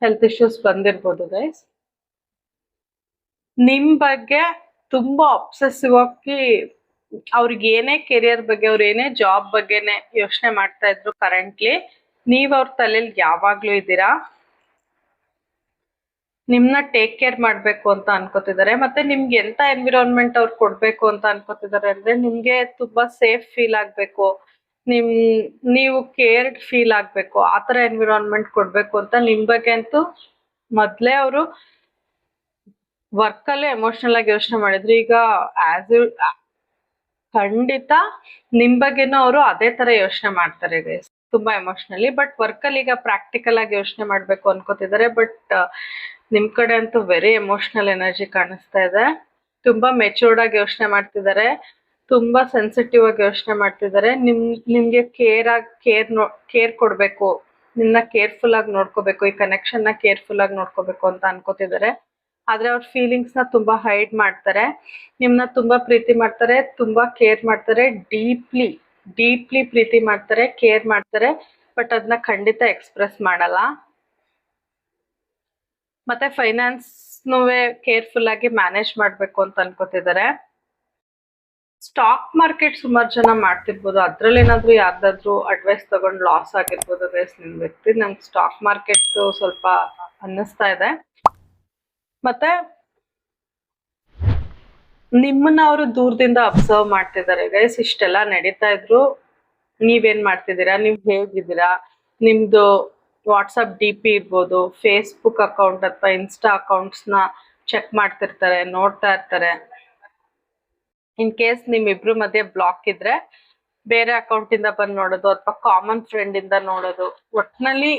ಹೆಲ್ತ್ ಇಶ್ಯೂಸ್ ಬಂದಿರ್ಬೋದು ಗೈಸ್. ನಿಮ್ ಬಗ್ಗೆ ತುಂಬಾ ಅಬ್ಸೆಸಿವ್ ಆಗಿ ಅವ್ರಿಗೆ ಏನೇ ಕೆರಿಯರ್ ಬಗ್ಗೆ, ಅವ್ರ ಏನೇ ಜಾಬ್ ಬಗ್ಗೆನೆ ಯೋಚನೆ ಮಾಡ್ತಾ ಇದ್ರು ಕರೆಂಟ್ಲಿ, ನೀವ್ ಅವ್ರ ತಲೆಯಲ್ಲಿ ಯಾವಾಗ್ಲೂ ಇದ್ದೀರಾ. ನಿಮ್ನ ಟೇಕ್ ಕೇರ್ ಮಾಡ್ಬೇಕು ಅಂತ ಅನ್ಕೋತಿದ್ದಾರೆ. ಮತ್ತೆ ನಿಮ್ಗೆ ಎಂತ ಎನ್ವಿರಾನ್ಮೆಂಟ್ ಅವ್ರು ಕೊಡ್ಬೇಕು ಅಂತ ಅನ್ಕೋತಿದ್ದಾರೆ ಅಂದ್ರೆ, ನಿಮ್ಗೆ ತುಂಬಾ ಸೇಫ್ ಫೀಲ್ ಆಗ್ಬೇಕು, ನೀವು ಕೇರ್ಡ್ ಫೀಲ್ ಆಗ್ಬೇಕು, ಆತರ ಎನ್ವಿರಾನ್ಮೆಂಟ್ ಕೊಡ್ಬೇಕು ಅಂತ ನಿಮ್ ಬಗ್ಗೆ ಅಂತೂ ಮೊದ್ಲೇ ಅವರು ವರ್ಕ್ ಅಲ್ಲೇ ಎಮೋಷನಲ್ ಆಗಿ ಯೋಚನೆ ಮಾಡಿದ್ರು. ಈಗ ಖಂಡಿತ ನಿಮ್ ಬಗ್ಗೆನೂ ಅವರು ಅದೇ ತರ ಯೋಚನೆ ಮಾಡ್ತಾರೆ ಗೈಸ್, ತುಂಬಾ ಎಮೋಷನಲಿ. ಬಟ್ ವರ್ಕ್ ಅಲ್ಲಿ ಈಗ ಪ್ರಾಕ್ಟಿಕಲ್ ಆಗಿ ಯೋಚನೆ ಮಾಡ್ಬೇಕು ಅನ್ಕೋತಿದ್ದಾರೆ. ಬಟ್ ನಿಮ್ ಕಡೆ ಅಂತೂ ವೆರಿ ಎಮೋಷನಲ್ ಎನರ್ಜಿ ಕಾಣಿಸ್ತಾ ಇದೆ. ತುಂಬಾ ಮೆಚೂರ್ಡ್ ಆಗಿ ಯೋಚನೆ ಮಾಡ್ತಿದ್ದಾರೆ, ತುಂಬಾ ಸೆನ್ಸಿಟಿವ್ ಆಗಿ ಯೋಚನೆ ಮಾಡ್ತಿದ್ದಾರೆ. ನಿಮ್ಗೆ ಕೇರ್ ಕೊಡ್ಬೇಕು, ನಿಮ್ನ ಕೇರ್ಫುಲ್ ಆಗಿ ನೋಡ್ಕೋಬೇಕು, ಈ ಕನೆಕ್ಷನ್ ನ ಕೇರ್ಫುಲ್ ಆಗಿ ನೋಡ್ಕೋಬೇಕು ಅಂತ ಅನ್ಕೋತಿದ್ದಾರೆ. ಆದ್ರೆ ಅವ್ರ ಫೀಲಿಂಗ್ಸ್ ನ ತುಂಬಾ ಹೈಡ್ ಮಾಡ್ತಾರೆ. ನಿಮ್ನ ತುಂಬಾ ಪ್ರೀತಿ ಮಾಡ್ತಾರೆ, ತುಂಬಾ ಕೇರ್ ಮಾಡ್ತಾರೆ, ಡೀಪ್ಲಿ ಪ್ರೀತಿ ಮಾಡ್ತಾರೆ, ಕೇರ್ ಮಾಡ್ತಾರೆ. ಬಟ್ ಅದನ್ನ ಖಂಡಿತ ಎಕ್ಸ್ಪ್ರೆಸ್ ಮಾಡಲ್ಲ. ಮತ್ತೆ ಫೈನಾನ್ಸ್ನೂ ಕೇರ್ಫುಲ್ ಆಗಿ ಮ್ಯಾನೇಜ್ ಮಾಡ್ಬೇಕು ಅಂತ ಅನ್ಕೋತಿದ್ದಾರೆ. ಸ್ಟಾಕ್ ಮಾರ್ಕೆಟ್ ಸುಮಾರು ಜನ ಮಾಡ್ತಿರ್ಬೋದು. ಅದ್ರಲ್ಲಿ ಏನಾದ್ರು ಯಾರ್ದಾದ್ರು ಅಡ್ವೈಸ್ ತಗೊಂಡು ಲಾಸ್ ಆಗಿರ್ಬೋದು ಗೈಸ್ ನಿಮ್ ವ್ಯಕ್ತಿ. ನಂಗೆ ಸ್ಟಾಕ್ ಮಾರ್ಕೆಟ್ ಸ್ವಲ್ಪ ಅನ್ನಿಸ್ತಾ ಇದೆ. ಮತ್ತೆ ನಿಮ್ಮನ್ನ ಅವರು ದೂರದಿಂದ ಅಬ್ಸರ್ವ್ ಮಾಡ್ತಿದ್ದಾರೆ ಗೈಸ್. ಇಷ್ಟೆಲ್ಲ ನಡೀತಾ ಇದ್ರು ನೀವೇನ್ ಮಾಡ್ತಿದ್ದೀರಾ, ನೀವ್ ಹೇಗಿದ್ದೀರಾ, ನಿಮ್ದು ವಾಟ್ಸಪ್ DP ಇರ್ಬೋದು, ಫೇಸ್ಬುಕ್ ಅಕೌಂಟ್ ಅಥವಾ ಇನ್ಸ್ಟಾ ಅಕೌಂಟ್ಸ್ ನ ಚೆಕ್ ಮಾಡ್ತಿರ್ತಾರೆ, ನೋಡ್ತಾ ಇರ್ತಾರೆ. ಇನ್ ಕೇಸ್ ನಿಮ್ಮಿಬ್ರು ಮಧ್ಯೆ ಬ್ಲಾಕ್ ಇದ್ರೆ ಬೇರೆ ಅಕೌಂಟ್ ಇಂದ ಬಂದು ನೋಡೋದು ಅಥವಾ ಕಾಮನ್ ಫ್ರೆಂಡ್ ಇಂದ ನೋಡೋದು. ಒಟ್ನಲ್ಲಿ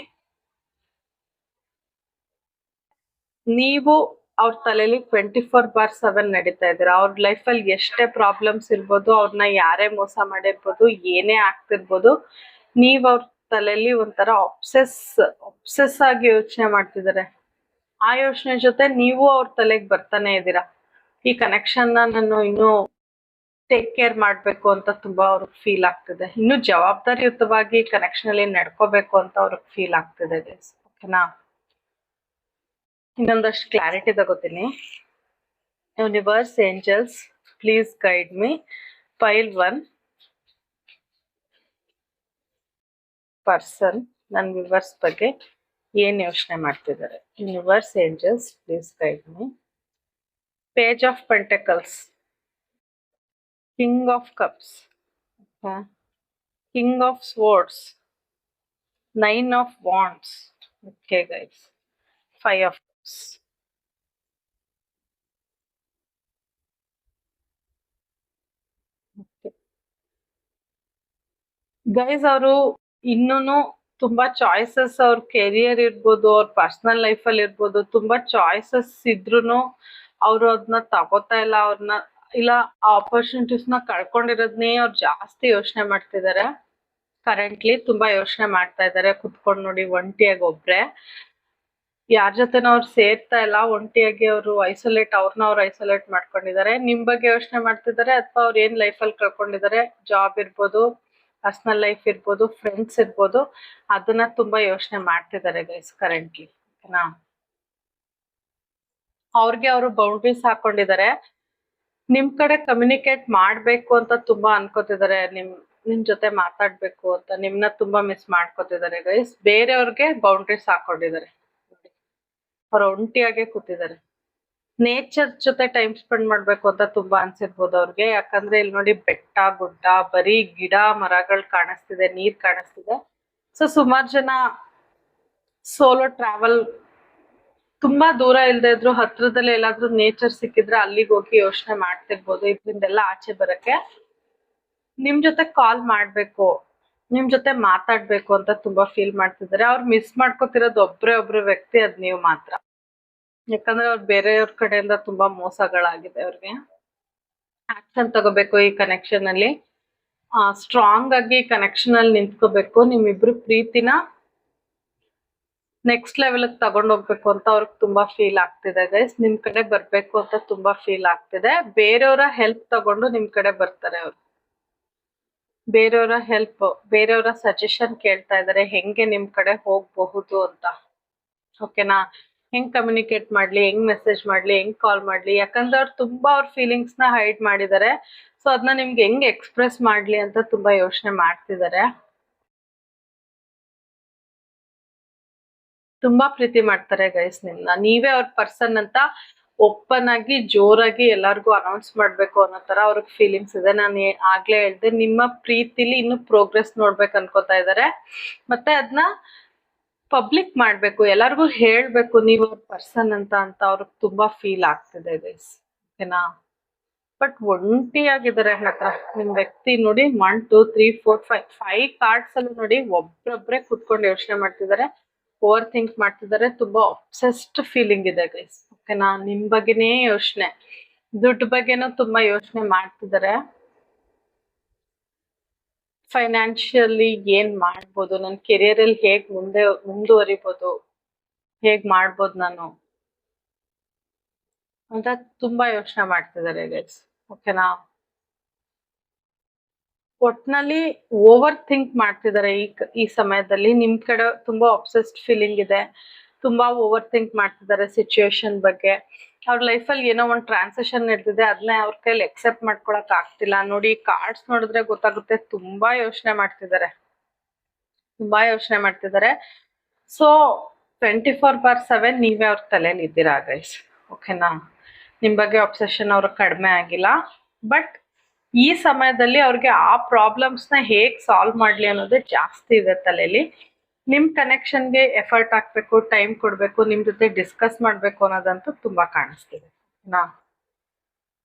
ನೀವು ಅವ್ರ ತಲೆಯಲ್ಲಿ 24/7 ನಡೀತಾ ಇದ್ದೀರಾ. ಅವ್ರ ಲೈಫಲ್ಲಿ ಎಷ್ಟೇ ಪ್ರಾಬ್ಲಮ್ಸ್ ಇರ್ಬೋದು, ಅವ್ರನ್ನ ಯಾರೇ ಮೋಸ ಮಾಡಿರ್ಬೋದು, ಏನೇ ಆಗ್ತಿರ್ಬೋದು, ನೀವ್ ಅವ್ರ ತಲೆಯಲ್ಲಿ ಒಂಥರ ಒಬ್ಸೆಸ್ ಆಗಿ ಯೋಚನೆ ಮಾಡ್ತಿದ್ದಾರೆ. ಆ ಯೋಚನೆ ಜೊತೆ ನೀವು ಅವ್ರ ತಲೆಗೆ ಬರ್ತಾನೆ ಇದ್ದೀರಾ. ಈ ಕನೆಕ್ಷನ್ ನಾನು ಇನ್ನೂ ಟೇಕ್ ಕೇರ್ ಮಾಡ್ಬೇಕು ಅಂತ ತುಂಬಾ ಅವ್ರಿಗೆ ಫೀಲ್ ಆಗ್ತಿದೆ. ಇನ್ನು ಜವಾಬ್ದಾರಿಯುತವಾಗಿ ಕನೆಕ್ಷನ್ ಅಲ್ಲಿ ನಡ್ಕೋಬೇಕು ಅಂತ ಅವ್ರಿಗೆ ಫೀಲ್ ಆಗ್ತಿದೆ ಗೈಸ್. ಓಕೆನಾ? ಇನ್ನೊಂದಷ್ಟು ಕ್ಲಾರಿಟಿ ತಗೋತೀನಿ. Universe, angels, please guide me. Pile 1 person ನನ್ನ ವಿವರ್ಸ್ ಬಗ್ಗೆ ಏನ್ ಯೋಚನೆ ಮಾಡ್ತಿದ್ದಾರೆ. Universe, angels, please guide me. Page of pentacles, king of cups, king of swords, 9 of wands. Okay guys, 5 of cups. Guys ಅವರು ಇನ್ನೂನು ತುಂಬಾ ಚಾಯ್ಸಸ್, ಅವ್ರ ಕೆರಿಯರ್ ಇರ್ಬೋದು, ಅವ್ರ ಪರ್ಸನಲ್ ಲೈಫ್ ಅಲ್ಲಿ ಇರ್ಬೋದು, ತುಂಬಾ ಚಾಯ್ಸಸ್ ಇದ್ರುನು ಅವ್ರು ಅದನ್ನ ತಗೋತಾ ಇಲ್ಲ. ಇಲ್ಲ ಆ ಆಪರ್ಚುನಿಟೀಸ್ ನ ಕಳ್ಕೊಂಡಿರೋದನ್ನೇ ಅವ್ರು ಜಾಸ್ತಿ ಯೋಚನೆ ಮಾಡ್ತಿದ್ದಾರೆ. ಕರೆಂಟ್ಲಿ ತುಂಬಾ ಯೋಚನೆ ಮಾಡ್ತಾ ಇದ್ದಾರೆ ಕುತ್ಕೊಂಡು ನೋಡಿ, ಒಂಟಿಯಾಗಿ ಒಬ್ರೆ. ಯಾರ ಜೊತೆನೂ ಅವ್ರು ಸೇರ್ತಾ ಇಲ್ಲ, ಒಂಟಿಯಾಗಿ ಅವ್ರು ಅವ್ರನ್ನ ಅವ್ರು ಐಸೋಲೇಟ್ ಮಾಡ್ಕೊಂಡಿದ್ದಾರೆ. ನಿಮ್ ಬಗ್ಗೆ ಯೋಚನೆ ಮಾಡ್ತಿದ್ದಾರೆ, ಅಥವಾ ಅವ್ರು ಏನ್ ಲೈಫಲ್ಲಿ ಕಳ್ಕೊಂಡಿದ್ದಾರೆ, ಜಾಬ್ ಇರ್ಬೋದು, ಪರ್ಸನಲ್ ಲೈಫ್ ಇರ್ಬೋದು, ಫ್ರೆಂಡ್ಸ್ ಇರ್ಬೋದು, ಅದನ್ನ ತುಂಬಾ ಯೋಚನೆ ಮಾಡ್ತಿದ್ದಾರೆ ಗೈಸ್ ಕರೆಂಟ್ಲಿ. ಓಕೆನಾ? ಅವ್ರಿಗೆ ಅವರು ಬೌಂಡ್ರೀಸ್ ಹಾಕೊಂಡಿದ್ದಾರೆ. ನಿಮ್ ಕಡೆ ಕಮ್ಯುನಿಕೇಟ್ ಮಾಡ್ಬೇಕು ಅಂತ ತುಂಬಾ ಅನ್ಕೋತಿದ್ದಾರೆ. ನಿಮ್ ಜೊತೆ ಮಾತಾಡ್ಬೇಕು ಅಂತ ನಿಮ್ನ ತುಂಬಾ ಮಿಸ್ ಮಾಡ್ಕೋತಿದ್ದಾರೆ ಗೈಸ್. ಬೇರೆಯವ್ರಿಗೆ ಬೌಂಡ್ರೀಸ್ ಹಾಕೊಂಡಿದ್ದಾರೆ. ಅವ್ರ ಒಂಟಿಯಾಗೆ ಕೂತಿದ್ದಾರೆ. ನೇಚರ್ ಜೊತೆ ಟೈಮ್ ಸ್ಪೆಂಡ್ ಮಾಡ್ಬೇಕು ಅಂತ ತುಂಬಾ ಅನ್ಸಿರ್ಬೋದು ಅವ್ರಿಗೆ. ಯಾಕಂದ್ರೆ ಇಲ್ಲಿ ನೋಡಿ, ಬೆಟ್ಟ ಗುಡ್ಡ, ಬರೀ ಗಿಡ ಮರಗಳು ಕಾಣಿಸ್ತಿದೆ, ನೀರ್ ಕಾಣಿಸ್ತಿದೆ. ಸೊ ಸುಮಾರು ಜನ ಸೋಲೋ ಟ್ರಾವೆಲ್, ತುಂಬಾ ದೂರ ಇಲ್ದೇ ಇದ್ರು ಹತ್ರದಲ್ಲಿ ಎಲ್ಲಾದ್ರೂ ನೇಚರ್ ಸಿಕ್ಕಿದ್ರೆ ಅಲ್ಲಿಗೆ ಹೋಗಿ ಯೋಚನೆ ಮಾಡ್ತಿರ್ಬೋದು ಇದರಿಂದೆಲ್ಲ ಆಚೆ ಬರಕ್ಕೆ. ನಿಮ್ ಜೊತೆ ಕಾಲ್ ಮಾಡ್ಬೇಕು, ನಿಮ್ ಜೊತೆ ಮಾತಾಡ್ಬೇಕು ಅಂತ ತುಂಬಾ ಫೀಲ್ ಮಾಡ್ತಿದ್ದಾರೆ. ಅವ್ರು ಮಿಸ್ ಮಾಡ್ಕೊತಿರೋದು ಒಬ್ರು ವ್ಯಕ್ತಿ, ಅದ್ ನೀವು ಮಾತ್ರ. ಯಾಕಂದ್ರೆ ಅವ್ರು ಬೇರೆಯವ್ರ ಕಡೆಯಿಂದ ತುಂಬಾ ಮೋಸಗಳಾಗಿದೆ ಅವ್ರಿಗೆ. ಆಕ್ಷನ್ ತಗೋಬೇಕು ಈ ಕನೆಕ್ಷನ್ ಅಲ್ಲಿ. ಸ್ಟ್ರಾಂಗ್ ಆಗಿ ಕನೆಕ್ಷನ್ ಅಲ್ಲಿ ನಿಂತ್ಕೋಬೇಕು. ನಿಮ್ಮಿಬ್ರು ಪ್ರೀತಿನ ನೆಕ್ಸ್ಟ್ ಲೆವೆಲ್ ತಗೊಂಡ್ ಹೋಗ್ಬೇಕು ಅಂತ ಅವ್ರಿಗೆ ತುಂಬಾ ಫೀಲ್ ಆಗ್ತಿದೆ ಗೈಸ್. ನಿಮ್ ಕಡೆ ಬರ್ಬೇಕು ಅಂತ ತುಂಬಾ ಫೀಲ್ ಆಗ್ತಿದೆ. ಬೇರೆಯವರ ಹೆಲ್ಪ್ ತಗೊಂಡು ನಿಮ್ ಕಡೆ ಬರ್ತಾರೆ ಅವ್ರು. ಬೇರೆಯವರ ಹೆಲ್ಪ್, ಬೇರೆಯವರ ಸಜೆಷನ್ ಕೇಳ್ತಾ ಇದಾರೆ ಹೆಂಗೆ ನಿಮ್ ಕಡೆ ಹೋಗ್ಬಹುದು ಅಂತ. ಓಕೆನಾ? ಹೆಂಗ್ ಕಮ್ಯುನಿಕೇಟ್ ಮಾಡ್ಲಿ, ಹೆಂಗ್ ಮೆಸೇಜ್ ಮಾಡ್ಲಿ, ಹೆಂಗ್ ಕಾಲ್ ಮಾಡ್ಲಿ. ಯಾಕಂದ್ರೆ ಅವ್ರು ತುಂಬಾ ಅವ್ರ ಫೀಲಿಂಗ್ಸ್ ನ ಹೈಡ್ ಮಾಡಿದ್ದಾರೆ. ಸೊ ಅದನ್ನ ನಿಮ್ಗೆ ಹೆಂಗ್ ಎಕ್ಸ್ಪ್ರೆಸ್ ಮಾಡ್ಲಿ ಅಂತ ತುಂಬಾ ಯೋಚನೆ ಮಾಡ್ತಿದ್ದಾರೆ. ತುಂಬಾ ಪ್ರೀತಿ ಮಾಡ್ತಾರೆ ಗೈಸ್ ನಿಮ್ನ. ನೀವೇ ಅವ್ರ ಪರ್ಸನ್ ಅಂತ ಓಪನ್ ಆಗಿ ಜೋರಾಗಿ ಎಲ್ಲಾರ್ಗು ಅನೌನ್ಸ್ ಮಾಡ್ಬೇಕು ಅನ್ನೋ ತರ ಅವ್ರಿಗೆ ಫೀಲಿಂಗ್ಸ್ ಇದೆ. ನಾನು ಆಗ್ಲೇ ಹೇಳ್ದೆ, ನಿಮ್ಮ ಪ್ರೀತಿಲಿ ಇನ್ನು ಪ್ರೋಗ್ರೆಸ್ ನೋಡ್ಬೇಕು ಅನ್ಕೋತಾ ಇದಾರೆ. ಮತ್ತೆ ಅದನ್ನ ಪಬ್ಲಿಕ್ ಮಾಡ್ಬೇಕು, ಎಲ್ಲಾರ್ಗು ಹೇಳ್ಬೇಕು ನೀವು ಅವ್ರ ಪರ್ಸನ್ ಅಂತ ಅವ್ರಿಗೆ ತುಂಬಾ ಫೀಲ್ ಆಗ್ತಿದೆ ಗೈಸ್. ಓಕೆನಾ? ಬಟ್ ಒಂಟಿಯಾಗಿದ್ದಾರೆ ಹತ್ರ. ನಿಮ್ ವ್ಯಕ್ತಿ ನೋಡಿ 1 2 3 4 5 ಕಾರ್ಡ್ಸ್ ಅಲ್ಲೂ ನೋಡಿ ಒಬ್ರೊಬ್ರೆ ಕುತ್ಕೊಂಡು ಯೋಚನೆ ಮಾಡ್ತಿದ್ದಾರೆ, ಓವರ್ ಥಿಂಕ್ ಮಾಡ್ತಿದ್ದಾರೆ. ತುಂಬಾ ಅಬ್ಸೆಸ್ಡ್ ಫೀಲಿಂಗ್ ಇದೆ ಗೈಸ್. ಓಕೆನಾ? ನಿಮ್ ಬಗ್ಗೆನೇ ಯೋಚನೆ, ದುಡ್ಡು ಬಗ್ಗೆನೂ ತುಂಬಾ ಯೋಚನೆ ಮಾಡ್ತಿದ್ದಾರೆ. ಫೈನಾನ್ಷಿಯಲಿ ಏನ್ ಮಾಡ್ಬೋದು, ನನ್ನ ಕೆರಿಯರ್ ಅಲ್ಲಿ ಹೇಗ್ ಮುಂದುವರಿಬೋದು, ಹೇಗ್ ಮಾಡ್ಬೋದು ನಾನು ಅಂತ ತುಂಬಾ ಯೋಚನೆ ಮಾಡ್ತಿದ್ದಾರೆ ಗೈಸ್. ಓಕೆನಾ? ಒಟ್ನಲ್ಲಿ ಓವರ್ ಥಿಂಕ್ ಮಾಡ್ತಿದ್ದಾರೆ ಈ ಸಮಯದಲ್ಲಿ. ನಿಮ್ ಕಡೆ ತುಂಬಾ ಅಬ್ಸೆಸ್ಡ್ ಫೀಲಿಂಗ್ ಇದೆ. ತುಂಬಾ ಓವರ್ ಥಿಂಕ್ ಮಾಡ್ತಿದ್ದಾರೆ ಸಿಚುಯೇಷನ್ ಬಗ್ಗೆ. ಅವ್ರ ಲೈಫಲ್ಲಿ ಏನೋ ಒಂದು ಟ್ರಾನ್ಸಾಕ್ಷನ್ ನಡೆದಿದೆ, ಅದನ್ನ ಅವ್ರ ಕೈಲಿ ಎಕ್ಸೆಪ್ಟ್ ಮಾಡ್ಕೊಳಕ್ ಆಗ್ತಿಲ್ಲ. ನೋಡಿ ಕಾರ್ಡ್ಸ್ ನೋಡಿದ್ರೆ ಗೊತ್ತಾಗುತ್ತೆ, ತುಂಬಾ ಯೋಚನೆ ಮಾಡ್ತಿದ್ದಾರೆ, ತುಂಬಾ ಯೋಚನೆ ಮಾಡ್ತಿದ್ದಾರೆ. ಸೊ 24/7 ನೀವೇ ಅವ್ರ ತಲೆಯಲ್ಲಿ ಇದ್ದೀರಾ ಗೈಸ್. ಓಕೆನಾ? ನಿಮ್ ಬಗ್ಗೆ ಅಬ್ಸೆಷನ್ ಅವ್ರಿಗೆ ಕಡಿಮೆ ಆಗಿಲ್ಲ. ಬಟ್ ಈ ಸಮಯದಲ್ಲಿ ಅವ್ರಿಗೆ ಆ ಪ್ರಾಬ್ಲಮ್ಸ್ ನ ಹೇಗ್ ಸಾಲ್ವ್ ಮಾಡ್ಲಿ ಅನ್ನೋದೇ ಜಾಸ್ತಿ ಇದೆ ತಲೆಯಲ್ಲಿ. ನಿಮ್ ಕನೆಕ್ಷನ್ಗೆ ಎಫರ್ಟ್ ಹಾಕ್ಬೇಕು, ಟೈಮ್ ಕೊಡ್ಬೇಕು, ನಿಮ್ ಜೊತೆ ಡಿಸ್ಕಸ್ ಮಾಡ್ಬೇಕು ಅನ್ನೋದಂತೂ ತುಂಬಾ ಕಾಣಿಸ್ತಿದೆ.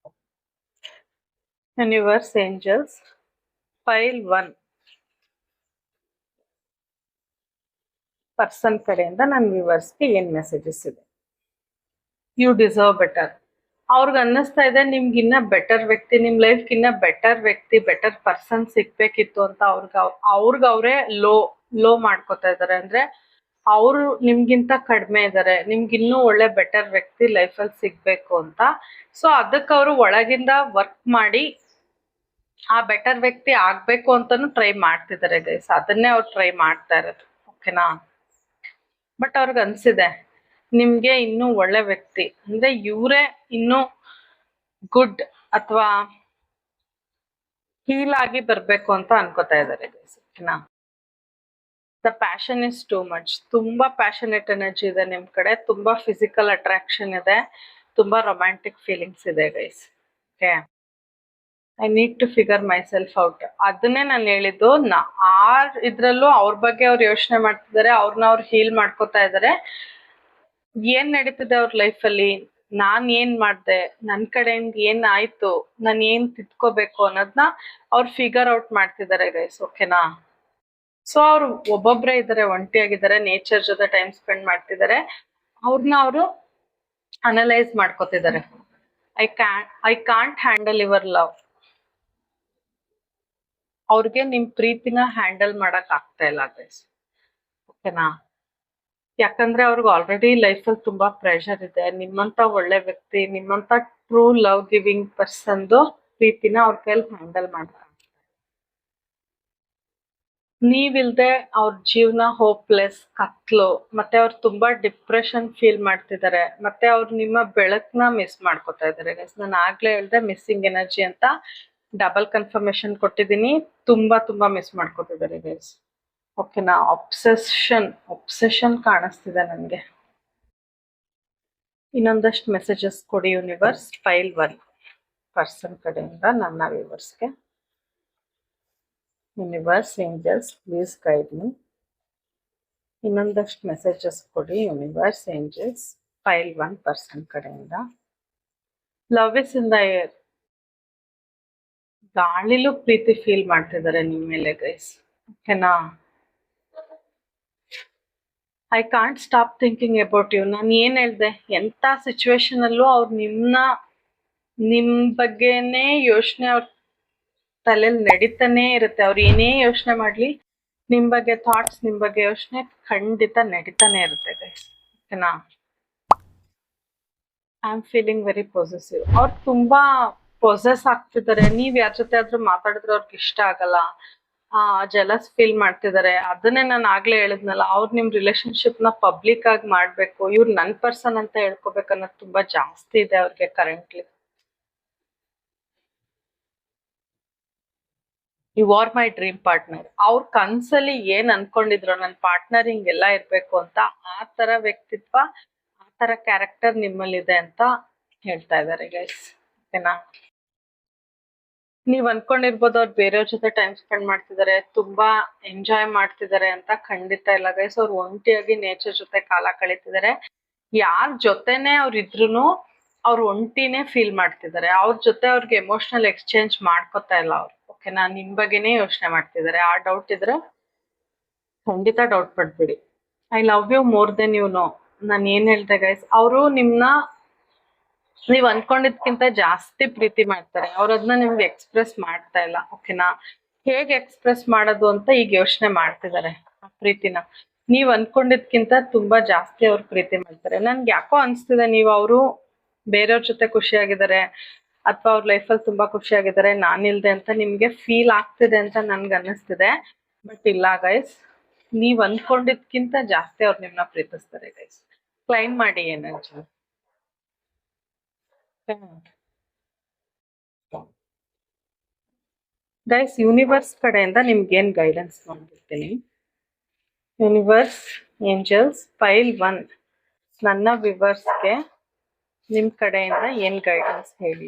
ಯೂನಿವರ್ಸ್ ಏಂಜಲ್ಸ್ ಫೈಲ್ 1 ಪರ್ಸನ್ ಕಡೆಯಿಂದ ನನ್ನ ವ್ಯೂವರ್ಸ್ಗೆ ಏನ್ ಮೆಸೇಜಸ್ ಇದೆ. You deserve better. ಅವ್ರಿಗೆ ಅನ್ನಿಸ್ತಾ ಇದೆ ನಿಮ್ಗಿನ್ನ ಬೆಟರ್ ವ್ಯಕ್ತಿ, ನಿಮ್ ಲೈಫ್ಗಿನ್ನ ಬೆಟರ್ ವ್ಯಕ್ತಿ, ಬೆಟರ್ ಪರ್ಸನ್ ಸಿಗ್ಬೇಕಿತ್ತು ಅಂತ ಅವ್ರೇ ಲೋ ಮಾಡ್ಕೋತಾ ಇದಾರೆ. ಅಂದ್ರೆ ಅವರು ನಿಮ್ಗಿಂತ ಕಡಿಮೆ ಇದಾರೆ, ನಿಮ್ಗಿನ್ನೂ ಒಳ್ಳೆ ಬೆಟರ್ ವ್ಯಕ್ತಿ ಲೈಫಲ್ಲಿ ಸಿಗ್ಬೇಕು ಅಂತ. ಸೊ ಅದಕ್ಕೆ ಅವರು ಒಳಗಿಂದ ವರ್ಕ್ ಮಾಡಿ ಆ ಬೆಟರ್ ವ್ಯಕ್ತಿ ಆಗ್ಬೇಕು ಅಂತಾನು ಟ್ರೈ ಮಾಡ್ತಿದ್ದಾರೆ ಗೈಸ್. ಅದನ್ನೇ ಅವ್ರು ಟ್ರೈ ಮಾಡ್ತಾ ಇರೋದು. ಓಕೆನಾ? ಬಟ್ ಅವ್ರಿಗೆ ಅನ್ಸಿದೆ ನಿಮ್ಗೆ ಇನ್ನೂ ಒಳ್ಳೆ ವ್ಯಕ್ತಿ ಅಂದ್ರೆ ಇವರೇ ಇನ್ನೂ ಗುಡ್ ಅಥವಾ ಹೀಲ್ ಆಗಿ ಬರ್ಬೇಕು ಅಂತ ಅನ್ಕೋತಾ ಇದ್ದಾರೆ ಗೈಸ್. ಓಕೆನಾ? The passion is too much. ತುಂಬಾ ಪ್ಯಾಷನೇಟ್ ಎನರ್ಜಿ ಇದೆ ನಿಮ್ ಕಡೆ, ತುಂಬಾ ಫಿಸಿಕಲ್ ಅಟ್ರಾಕ್ಷನ್ ಇದೆ, ತುಂಬಾ ರೊಮ್ಯಾಂಟಿಕ್ ಫೀಲಿಂಗ್ಸ್ ಇದೆ guys. Okay, I need to figure myself out. ಅದನ್ನೇ ನಾನು ಹೇಳಿದ್ದು. ಇದ್ರಲ್ಲೂ ಅವ್ರ ಬಗ್ಗೆ ಅವ್ರು ಯೋಚನೆ ಮಾಡ್ತಿದ್ದಾರೆ, ಅವ್ರನ್ನ ಅವ್ರು ಹೀಲ್ ಮಾಡ್ಕೋತಾ ಇದ್ದಾರೆ. ಏನ್ ನಡೀತಿದೆ ಅವ್ರ ಲೈಫಲ್ಲಿ, ನಾನ್ ಏನ್ ಮಾಡ್ದೆ, ನನ್ ಕಡೆಯಿಂದ ಏನ್ ಆಯ್ತು, ನಾನ್ ಏನ್ ತಿದ್ಕೋಬೇಕು ಅನ್ನೋದನ್ನ ಅವ್ರು ಫಿಗರ್ ಔಟ್ ಮಾಡ್ತಿದ್ದಾರೆ ಗೈಸ್. ಓಕೆನಾ? ಸೊ ಅವ್ರು ಒಬ್ಬೊಬ್ರೆ ಇದ್ದಾರೆ, ಒಂಟಿಯಾಗಿದ್ದಾರೆ, ನೇಚರ್ ಜೊತೆ ಟೈಮ್ ಸ್ಪೆಂಡ್ ಮಾಡ್ತಿದ್ದಾರೆ. ಅವ್ರನ್ನ ಅವರು ಅನಲೈಸ್ ಮಾಡ್ಕೋತಿದ್ದಾರೆ. I can't handle your love. ಅವ್ರಿಗೆ ನಿಮ್ ಪ್ರೀತಿನ ಹ್ಯಾಂಡಲ್ ಮಾಡಕ್ ಆಗ್ತಾ ಇಲ್ಲ ಗೈಸ್. ಓಕೆನಾ? ಯಾಕಂದ್ರೆ ಅವ್ರಿಗೆ ಆಲ್ರೆಡಿ ಲೈಫಲ್ಲಿ ತುಂಬಾ ಪ್ರೆಷರ್ ಇದೆ. ನಿಮ್ಮಂತ ಒಳ್ಳೆ ವ್ಯಕ್ತಿ, ನಿಮ್ಮಂತ ಟ್ರೂ ಲವ್ ಗಿವಿಂಗ್ ಪರ್ಸನ್ದು ಪ್ರೀತಿನ ಅವ್ರ ಕೈಲಿ ಹ್ಯಾಂಡಲ್ ಮಾಡ್ತಾರೆ. ನೀವಿಲ್ದೆ ಅವ್ರ ಜೀವನ ಹೋಪ್ಲೆಸ್, ಕತ್ಲು. ಮತ್ತೆ ಅವ್ರು ತುಂಬಾ ಡಿಪ್ರೆಷನ್ ಫೀಲ್ ಮಾಡ್ತಿದ್ದಾರೆ. ಮತ್ತೆ ಅವ್ರು ನಿಮ್ಮ ಬೆಳಕನ್ನ ಮಿಸ್ ಮಾಡ್ಕೋತಾ ಇದ್ದಾರೆ ಗೈಸ್. ನಾನು ಆಗ್ಲೇ ಹೇಳ್ದೆ ಮಿಸ್ಸಿಂಗ್ ಎನರ್ಜಿ ಅಂತ, ಡಬಲ್ ಕನ್ಫರ್ಮೇಶನ್ ಕೊಟ್ಟಿದ್ದೀನಿ. ತುಂಬಾ ಮಿಸ್ ಮಾಡ್ಕೋತಿದ್ದಾರೆ ಗೈಸ್. ಓಕೆನಾ? ಅಬ್ಸೆಷನ್ ಕಾಣಿಸ್ತಿದೆ ನನಗೆ. ಇನ್ನೊಂದಷ್ಟು ಮೆಸೇಜಸ್ ಕೊಡಿ ಯೂನಿವರ್ಸ್. ಫೈಲ್ 1 ಪರ್ಸನ್ ಕಡೆಯಿಂದ ನನ್ನ ವ್ಯೂವರ್ಸ್ಗೆ. Universe angels please guide me. ಇನ್ನೊಂದಷ್ಟು ಮೆಸೇಜಸ್ ಕೊಡಿ ಯೂನಿವರ್ಸ್ ಏಂಜಲ್ಸ್. ಫೈಲ್ 1 ಪರ್ಸನ್ ಕಡೆಯಿಂದ. Love is in the air. ಗಾಳಿಲೂ ಪ್ರೀತಿ ಫೀಲ್ ಮಾಡ್ತಿದ್ದಾರೆ ನಿಮ್ಮ ಮೇಲೆ ಗೈಸ್. ಓಕೆನಾ. I can't stop thinking about you. ನಾನು ಏನ್ ಹೇಳ್ದೆ, ಎಂತ ಸಿಚುವೇಶನ್ ಅಲ್ಲೂ ಅವ್ರು ನಿಮ್ ಬಗ್ಗೆನೇ ಯೋಚನೆ ಅವ್ರ ತಲೆಯಲ್ಲಿ ನಡೀತಾನೆ ಇರುತ್ತೆ. ಅವ್ರು ಏನೇ ಯೋಚನೆ ಮಾಡ್ಲಿ, ನಿಮ್ ಬಗ್ಗೆ ಥಾಟ್ಸ್, ನಿಮ್ ಬಗ್ಗೆ ಯೋಚನೆ ಖಂಡಿತ ನಡೀತಾನೆ ಇರುತ್ತೆ ಗೈಸ್. ಓಕೆನಾ. I am feeling very possessive. ಅವ್ರು ತುಂಬಾ ಪೊಸೆಸ್ ಆಗ್ತಿದ್ದಾರೆ. ನೀವ್ ಯಾರ ಜೊತೆ ಆದ್ರೂ ಮಾತಾಡಿದ್ರೆ ಅವ್ರಿಗೆ ಇಷ್ಟ ಆಗಲ್ಲ, ಜೆಲಸ್ ಫೀಲ್ ಮಾಡ್ತಿದ್ದಾರೆ. ಅದನ್ನೇ ನಾನು ಆಗ್ಲೇ ಹೇಳಿದ್ನಲ್ಲ, ಅವ್ರು ನಿಮ್ ರಿಲೇಶನ್ಶಿಪ್ ನ ಪಬ್ಲಿಕ್ ಆಗಿ ಮಾಡ್ಬೇಕು, ಇವ್ರು ನನ್ ಪರ್ಸನ್ ಅಂತ ಹೇಳ್ಕೊಬೇಕು ಅನ್ನೋದು ತುಂಬಾ ಜಾಸ್ತಿ ಇದೆ ಅವ್ರಿಗೆ currently. You are my dream partner. ಅವ್ರ ಕನ್ಸಲ್ಲಿ ಏನ್ ಅನ್ಕೊಂಡಿದ್ರು, ನನ್ ಪಾರ್ಟ್ನರ್ ಹಿಂಗೆಲ್ಲ ಇರ್ಬೇಕು ಅಂತ, ಆ ತರ ವ್ಯಕ್ತಿತ್ವ, ಆ ತರ ಕ್ಯಾರೆಕ್ಟರ್ ನಿಮ್ಮಲ್ಲಿದೆ ಅಂತ ಹೇಳ್ತಾ ಇದ್ದಾರೆ ಗೈಸ್. ಓಕೆನಾ. ನೀವ್ ಅನ್ಕೊಂಡಿರ್ಬೋದು ಅವ್ರು ಬೇರೆಯವ್ರ ಜೊತೆ ಟೈಮ್ ಸ್ಪೆಂಡ್ ಮಾಡ್ತಿದ್ದಾರೆ, ತುಂಬಾ ಎಂಜಾಯ್ ಮಾಡ್ತಿದ್ದಾರೆ ಅಂತ. ಖಂಡಿತ ಇಲ್ಲ ಗೈಸ್. ಅವ್ರು ಒಂಟಿಯಾಗಿ ನೇಚರ್ ಜೊತೆ ಕಾಲ ಕಳೀತಿದ್ದಾರೆ. ಯಾರ ಜೊತೆನೆ ಅವ್ರು ಇದ್ರೂನು ಅವ್ರು ಒಂಟಿನೇ ಫೀಲ್ ಮಾಡ್ತಿದ್ದಾರೆ. ಅವ್ರ ಜೊತೆ ಅವ್ರಿಗೆ ಎಮೋಷನಲ್ ಎಕ್ಸ್ಚೇಂಜ್ ಮಾಡ್ಕೊತಾ ಇಲ್ಲ ಅವ್ರು. ಓಕೆನಾ. ನಿಮ್ ಬಗ್ಗೆನೇ ಯೋಚನೆ ಮಾಡ್ತಿದ್ದಾರೆ. ಆ ಡೌಟ್ ಇದ್ರೆ ಖಂಡಿತ ಡೌಟ್ ಪಡ್ಬೇಡಿ. I love you more than you know. ನಾನು ಏನ್ ಹೇಳ್ದೆ ಗೈಸ್, ಅವರು ನಿಮ್ನ ನೀವ್ ಅನ್ಕೊಂಡಿದ್ಕಿಂತ ಜಾಸ್ತಿ ಪ್ರೀತಿ ಮಾಡ್ತಾರೆ. ಅವ್ರ ಅದನ್ನ ನಿಮ್ಗೆ ಎಕ್ಸ್ಪ್ರೆಸ್ ಮಾಡ್ತಾ ಇಲ್ಲ. ಓಕೆನಾ. ಹೇಗೆ ಎಕ್ಸ್ಪ್ರೆಸ್ ಮಾಡೋದು ಅಂತ ಈಗ ಯೋಚನೆ ಮಾಡ್ತಿದ್ದಾರೆ ಆ ಪ್ರೀತಿನ. ನೀವ್ ಅನ್ಕೊಂಡಿದ್ಕಿಂತ ತುಂಬಾ ಜಾಸ್ತಿ ಅವ್ರು ಪ್ರೀತಿ ಮಾಡ್ತಾರೆ. ನನ್ಗೆ ಯಾಕೋ ಅನ್ಸ್ತಿದೆ, ನೀವು ಅವರು ಬೇರೆಯವ್ರ ಜೊತೆ ಖುಷಿಯಾಗಿದ್ದಾರೆ ಅಥವಾ ಅವ್ರ ಲೈಫಲ್ಲಿ ತುಂಬಾ ಖುಷಿಯಾಗಿದ್ದಾರೆ, ನಾನಿಲ್ದೆ ಅಂತ ನಿಮ್ಗೆ ಫೀಲ್ ಆಗ್ತಿದೆ ಅಂತ ನನ್ಗೆ ಅನ್ನಿಸ್ತಿದೆ. ಬಟ್ ಇಲ್ಲ ಗೈಸ್, ನೀವ್ ಅನ್ಕೊಂಡಿದ್ಕಿಂತ ಜಾಸ್ತಿ ಅವ್ರು ನಿಮ್ನ ಪ್ರೀತಿಸ್ತಾರೆ ಗೈಸ್. ಕ್ಲೈಮ್ ಮಾಡಿ ಎನರ್ಜಿ. ಗೈಸ್, ಯೂನಿವರ್ಸ್ ಕಡೆಯಿಂದ ನಿಮ್ಗೆ ಏನ್ ಗೈಡೆನ್ಸ್ ಮಾಡ್ಬಿಡ್ತೀನಿ. ಯೂನಿವರ್ಸ್, ಏಂಜಲ್ಸ್, ಫೈಲ್ 1 ನನ್ನ ವಿವರ್ಸ್ಗೆ ನಿಮ್ ಕಡೆಯಿಂದ ಏನ್ ಗೈಡೆನ್ಸ್ ಹೇಳಿ.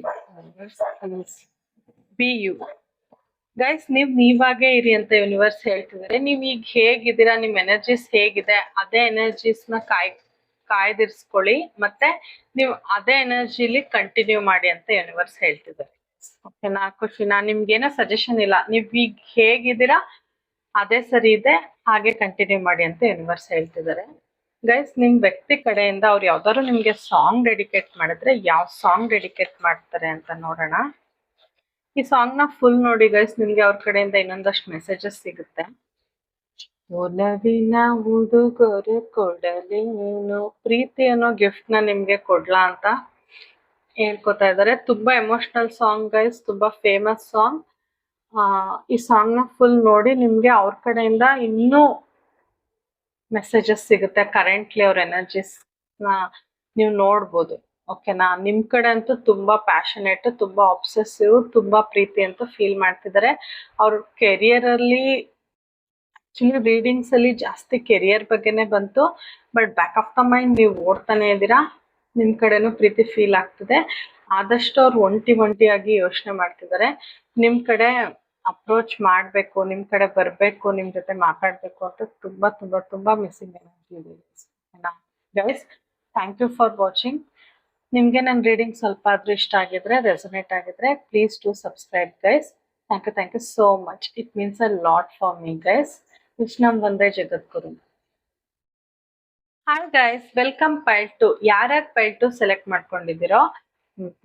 B you. ಗೈಸ್, ನೀವಾಗೇ ಇರಿ ಅಂತ ಯೂನಿವರ್ಸ್ ಹೇಳ್ತಿದ್ದಾರೆ. ನೀವ್ ಈಗ ಹೇಗಿದ್ದೀರಾ, ನಿಮ್ ಎನರ್ಜೀಸ್ ಹೇಗಿದೆ, ಅದೇ ಎನರ್ಜೀಸ್ ನ ಕಾಯ್ದಿರ್ಸ್ಕೊಳ್ಳಿ, ಮತ್ತೆ ನೀವು ಅದೇ ಎನರ್ಜಿಲಿ ಕಂಟಿನ್ಯೂ ಮಾಡಿ ಅಂತ ಯೂನಿವರ್ಸ್ ಹೇಳ್ತಿದ್ದಾರೆ. ಓಕೆನಾ. ಖುಷಿನಾ. ನಿಮ್ಗೇನೋ ಸಜೆಷನ್ ಇಲ್ಲ, ನೀವ್ ಈಗ ಹೇಗಿದ್ದೀರಾ ಅದೇ ಸರಿ ಇದೆ, ಹಾಗೆ ಕಂಟಿನ್ಯೂ ಮಾಡಿ ಅಂತ ಯೂನಿವರ್ಸ್ ಹೇಳ್ತಿದ್ದಾರೆ. ಗೈಸ್, ನಿಮ್ ವ್ಯಕ್ತಿ ಕಡೆಯಿಂದ ಅವ್ರು ಯಾವ್ದಾದ್ರು ನಿಮ್ಗೆ ಸಾಂಗ್ ಡೆಡಿಕೇಟ್ ಮಾಡಿದ್ರೆ ಯಾವ ಸಾಂಗ್ ಡೆಡಿಕೇಟ್ ಮಾಡ್ತಾರೆ ಅಂತ ನೋಡೋಣ. ಈ ಸಾಂಗ್ ನ ಫುಲ್ ನೋಡಿ ಗೈಸ್, ನಿಮ್ಗೆ ಅವ್ರ ಕಡೆಯಿಂದ ಇನ್ನೊಂದಷ್ಟು ಮೆಸೇಜಸ್ ಸಿಗುತ್ತೆ. ಒಲವಿನ ಉಡುಗೊರೆ ಕೊಡಲೇನು, ಪ್ರೀತಿ ಅನ್ನೋ ಗಿಫ್ಟ್ ನ ನಿಮ್ಗೆ ಕೊಡ್ಲಾ ಅಂತ ಹೇಳ್ಕೊತಾ ಇದ್ದಾರೆ. ತುಂಬಾ ಎಮೋಷನಲ್ ಸಾಂಗ್ ಗೈಸ್, ತುಂಬಾ ಫೇಮಸ್ ಸಾಂಗ್. ಈ ಸಾಂಗ್ ನ ಫುಲ್ ನೋಡಿ, ನಿಮ್ಗೆ ಅವ್ರ ಕಡೆಯಿಂದ ಇನ್ನೂ ಮೆಸೇಜಸ್ ಸಿಗುತ್ತೆ. ಕರೆಂಟ್ಲಿ ಅವ್ರ ಎನರ್ಜೀಸ್ ನ ನೀವು ನೋಡ್ಬೋದು. ಓಕೆನಾ. ನಿಮ್ ಕಡೆ ಅಂತೂ ತುಂಬಾ ಪ್ಯಾಷನೇಟ್, ತುಂಬಾ ಆಬ್ಸೆಸಿವ್, ತುಂಬಾ ಪ್ರೀತಿ ಅಂತ ಫೀಲ್ ಮಾಡ್ತಿದ್ದಾರೆ. ಅವ್ರ ಕೆರಿಯರ್ ಅಲ್ಲಿ ಆಕ್ಚುಲಿ ರೀಡಿಂಗ್ಸ್ ಅಲ್ಲಿ ಜಾಸ್ತಿ ಕೆರಿಯರ್ ಬಗ್ಗೆನೆ ಬಂತು. But back of the mind ನೀವು ಓಡ್ತಾನೆ ಇದ್ದೀರಾ, ನಿಮ್ ಕಡೆನೂ ಪ್ರೀತಿ ಫೀಲ್ ಆಗ್ತಿದೆ. ಆದಷ್ಟು ಅವ್ರು ಒಂಟಿಯಾಗಿ ಯೋಚನೆ ಮಾಡ್ತಿದ್ದಾರೆ. ನಿಮ್ ಕಡೆ ಅಪ್ರೋಚ್ ಮಾಡ್ಬೇಕು, ನಿಮ್ ಕಡೆ ಬರ್ಬೇಕು, ನಿಮ್ ಜೊತೆ ಮಾತಾಡ್ಬೇಕು ಅಂತ ತುಂಬಾ ತುಂಬಾ ತುಂಬಾ ಮಿಸ್ಸಿಂಗ್ ಎನರ್ಜಿ ಇದೆ guys. Thank you for watching. ನಿಮ್ಗೆ ನನ್ನ ರೀಡಿಂಗ್ ಸ್ವಲ್ಪ ಆದ್ರೂ ಇಷ್ಟ ಆಗಿದ್ರೆ, ರೆಸೊನೇಟ್ ಆಗಿದ್ರೆ, please to subscribe guys. Thank you so much. It means a lot for me guys. Vishnu ವಂದೇ ಜಗದ್ಗುರು. Hi guys, welcome pile 2. ಯಾರ್ಯಾರು ಪೈಲ್ 2 ಸೆಲೆಕ್ಟ್ ಮಾಡ್ಕೊಂಡಿದ್ದೀರೋ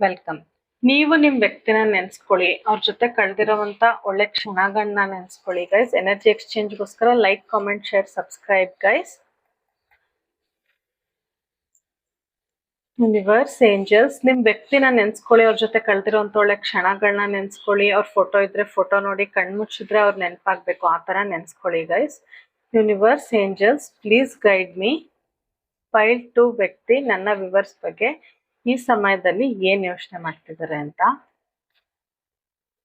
ವೆಲ್ಕಮ್. ನೀವು ನಿಮ್ ವ್ಯಕ್ತಿನ ನೆನ್ಸ್ಕೊಳ್ಳಿ, ಅವ್ರ ಜೊತೆ ಕಳೆದಿರೋವಂತ ಒಳ್ಳೆ ಕ್ಷಣಗಳನ್ನ ನೆನ್ಸ್ಕೊಳ್ಳಿ ಗೈಸ್. ಎನರ್ಜಿ ಎಕ್ಸ್ಚೇಂಜ್ಗೋಸ್ಕರ like, comment, share, subscribe guys. Universe, angels, ನಿಮ್ ವ್ಯಕ್ತಿನ ನೆನ್ಸ್ಕೊಳ್ಳಿ, ಅವ್ರ ಜೊತೆ ಕಳೆದಿರೋಂತ ಒಳ್ಳೆ ಕ್ಷಣಗಳನ್ನ ನೆನ್ಸ್ಕೊಳ್ಳಿ. ಅವ್ರ ಫೋಟೋ ಇದ್ರೆ ಫೋಟೋ ನೋಡಿ, ಕಣ್ಮುಚ್ಚಿದ್ರೆ ಅವ್ರ ನೆನಪಾಗ್ಬೇಕು, ಆ ತರ ನೆನ್ಸ್ಕೊಳ್ಳಿ guys. Universe, angels, please guide me. Pile 2 ವ್ಯಕ್ತಿ ನನ್ನ ವಿವರ್ಸ್ ಬಗ್ಗೆ ಈ ಸಮಯದಲ್ಲಿ ಏನ್ ಯೋಚನೆ ಮಾಡ್ತಿದ್ದಾರೆ ಅಂತ.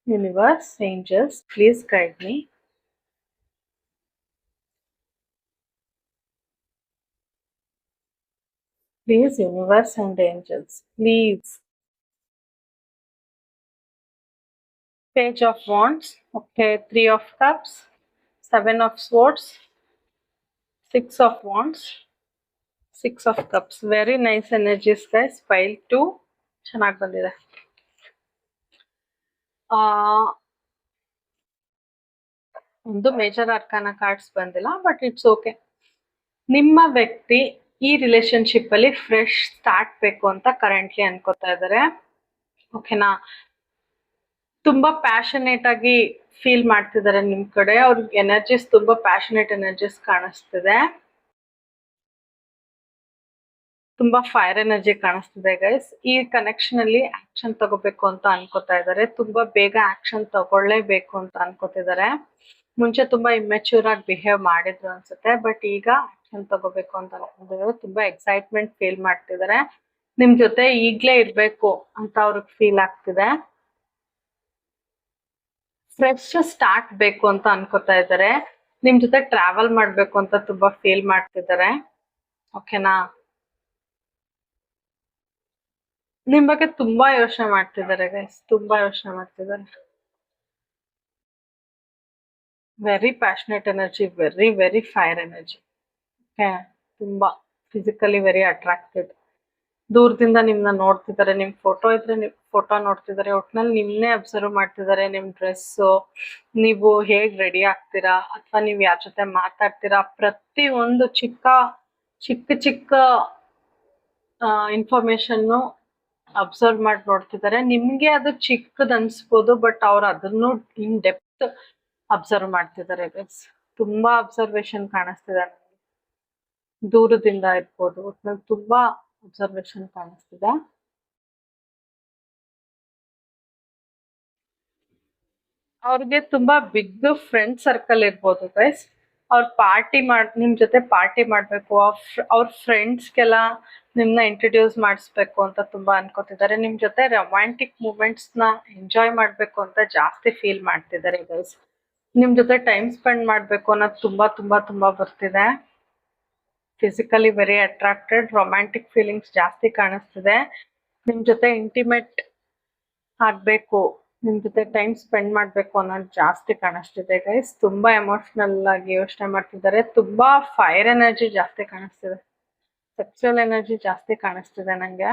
Universe, angels, please guide me. Please universe and angels, please. Page of Wands, okay, 3 of Cups, 7 of Swords, 6 of Wands, 6 of Cups. Very nice energies guys. File 2 ಚೆನ್ನಾಗಿ ಬಂದಿದೆ. ಒಂದು ಮೇಜರ್ ಅರ್ಕಾನ ಕಾರ್ಡ್ಸ್ ಬಂದಿಲ್ಲ, ಬಟ್ ಇಟ್ಸ್ ಓಕೆ. ನಿಮ್ಮ ವ್ಯಕ್ತಿ ಈ relationship ಅಲ್ಲಿ fresh start ಬೇಕು ಅಂತ ಕರೆಂಟ್ಲಿ ಅನ್ಕೋತಾ ಇದ್ದಾರೆ. ಓಕೆನಾ? ತುಂಬಾ ಪ್ಯಾಷನೇಟ್ ಆಗಿ ಫೀಲ್ ಮಾಡ್ತಿದ್ದಾರೆ ನಿಮ್ ಕಡೆ. ಅವ್ರಿಗೆ ಎನರ್ಜೀಸ್ ತುಂಬಾ ಪ್ಯಾಷನೇಟ್ ಎನರ್ಜೀಸ್ ಕಾಣಿಸ್ತಿದೆ. ತುಂಬಾ ಫೈರ್ ಎನರ್ಜಿ ಕಾಣಿಸ್ತಿದೆ ಗೈಸ್. ಈ ಕನೆಕ್ಷನ್ ಅಲ್ಲಿ ಆಕ್ಷನ್ ತಗೋಬೇಕು ಅಂತ ಅನ್ಕೋತಾ ಇದ್ದಾರೆ. ತುಂಬಾ ಬೇಗ ಆಕ್ಷನ್ ತಗೊಳ್ಳೇಬೇಕು ಅಂತ ಅನ್ಕೋತಿದ್ದಾರೆ. ಮುಂಚೆ ತುಂಬಾ ಇಮ್ಮೆಚ್ಯೂರ್ ಆಗಿ ಬಿಹೇವ್ ಮಾಡಿದ್ರು ಅನ್ಸುತ್ತೆ, ಬಟ್ ಈಗ ಆಕ್ಷನ್ ತಗೋಬೇಕು ಅಂತ ಅನ್ಕೊಂಡಿದ್ದಾರೆ. ತುಂಬಾ ಎಕ್ಸೈಟ್ಮೆಂಟ್ ಫೀಲ್ ಮಾಡ್ತಿದ್ದಾರೆ. ನಿಮ್ ಜೊತೆ ಈಗ್ಲೇ ಇರ್ಬೇಕು ಅಂತ ಅವ್ರಿಗೆ ಫೀಲ್ ಆಗ್ತಿದೆ. ಫ್ರೆಶ್ ಸ್ಟಾರ್ಟ್ ಬೇಕು ಅಂತ ಅನ್ಕೋತಾ ಇದ್ದಾರೆ. ನಿಮ್ ಜೊತೆ ಟ್ರಾವೆಲ್ ಮಾಡ್ಬೇಕು ಅಂತ ತುಂಬಾ ಫೀಲ್ ಮಾಡ್ತಿದ್ದಾರೆ. ಓಕೆನಾ? ನಿಮ್ ಬಗ್ಗೆ ತುಂಬಾ ಯೋಚನೆ ಮಾಡ್ತಿದ್ದಾರೆ ಗೈಸ್, ತುಂಬಾ ಯೋಚನೆ ಮಾಡ್ತಿದ್ದಾರೆ. Very passionate energy, very very fire energy. Okay, ತುಂಬಾ ಫಿಸಿಕಲಿ ವೆರಿ ಅಟ್ರಾಕ್ಟೆಡ್. ದೂರದಿಂದ ನಿಮ್ನ ನೋಡ್ತಿದ್ದಾರೆ. ನಿಮ್ ಫೋಟೋ ಇದ್ರೆ ನಿಮ್ ಫೋಟೋ ನೋಡ್ತಿದ್ದಾರೆ. ಒಟ್ನಲ್ಲಿ ನಿಮ್ನೆ ಅಬ್ಸರ್ವ್ ಮಾಡ್ತಿದ್ದಾರೆ. ನಿಮ್ ಡ್ರೆಸ್ಸು, ನೀವು ಹೇಗ್ ರೆಡಿ ಆಗ್ತೀರಾ, ಅಥವಾ ನೀವ್ ಯಾರ ಜೊತೆ ಮಾತಾಡ್ತೀರಾ, ಪ್ರತಿ ಒಂದು ಚಿಕ್ಕ ಚಿಕ್ಕ ಚಿಕ್ಕ ಇನ್ಫಾರ್ಮೇಶನ್ನು ಅಬ್ಸರ್ವ್ ಮಾಡಿ ನೋಡ್ತಿದ್ದಾರೆ. ನಿಮ್ಗೆ ಅದು ಚಿಕ್ಕದ್ ಅನ್ಸ್ಬೋದು, ಬಟ್ ಅವ್ರು ಅದನ್ನು ಇನ್ ಡೆಪ್ತ್ ಅಬ್ಸರ್ವ್ ಮಾಡ್ತಿದ್ದಾರೆ ಗೈಸ್. ತುಂಬಾ ಅಬ್ಸರ್ವೇಶನ್ ಕಾಣಿಸ್ತಿದೆ ನನಗೆ. ದೂರದಿಂದ ಇರ್ಬೋದು, ಒಟ್ನಲ್ಲಿ ತುಂಬಾ ಅಬ್ಸರ್ವೇಶನ್ ಕಾಣಿಸ್ತಿದೆ. ಅವ್ರಿಗೆ ತುಂಬಾ ಬಿಗ್ ಫ್ರೆಂಡ್ ಸರ್ಕಲ್ ಇರ್ಬೋದು ಗೈಸ್. ಅವ್ರ ಪಾರ್ಟಿ ನಿಮ್ ಜೊತೆ ಪಾರ್ಟಿ ಮಾಡ್ಬೇಕು, ಅವ್ರ ಫ್ರೆಂಡ್ಸ್ಗೆಲ್ಲ ನಿಮ್ನ ಇಂಟ್ರೊಡ್ಯೂಸ್ ಮಾಡಿಸ್ಬೇಕು ಅಂತ ತುಂಬಾ ಅನ್ಕೋತಿದ್ದಾರೆ. ನಿಮ್ ಜೊತೆ ರೊಮ್ಯಾಂಟಿಕ್ ಮೂಮೆಂಟ್ಸ್ ನ ಎಂಜಾಯ್ ಮಾಡ್ಬೇಕು ಅಂತ ಜಾಸ್ತಿ ಫೀಲ್ ಮಾಡ್ತಿದ್ದಾರೆ ಗೈಸ್. ನಿಮ್ ಜೊತೆ ಟೈಮ್ ಸ್ಪೆಂಡ್ ಮಾಡ್ಬೇಕು ಅನ್ನೋದು ತುಂಬಾ ತುಂಬಾ ತುಂಬಾ ಬರ್ತಿದೆ. Physically very attracted, romantic feelings ಜಾಸ್ತಿ ಕಾಣಿಸ್ತಿದೆ. ನಿಮ್ ಜೊತೆ ಇಂಟಿಮೇಟ್ ಆಗ್ಬೇಕು, ನಿಮ್ ಜೊತೆ ಟೈಮ್ ಸ್ಪೆಂಡ್ ಮಾಡ್ಬೇಕು ಅನ್ನೋದು ಜಾಸ್ತಿ ಕಾಣಿಸ್ತಿದೆ ಗೈಸ್. ತುಂಬಾ ಎಮೋಷನಲ್ ಆಗಿ ಯೋಚನೆ ಮಾಡ್ತಿದ್ದಾರೆ. ತುಂಬಾ ಫೈರ್ ಎನರ್ಜಿ ಜಾಸ್ತಿ ಕಾಣಿಸ್ತಿದೆ. ಸೆಕ್ಸುವಲ್ ಎನರ್ಜಿ ಜಾಸ್ತಿ ಕಾಣಿಸ್ತಿದೆ ನಂಗೆ.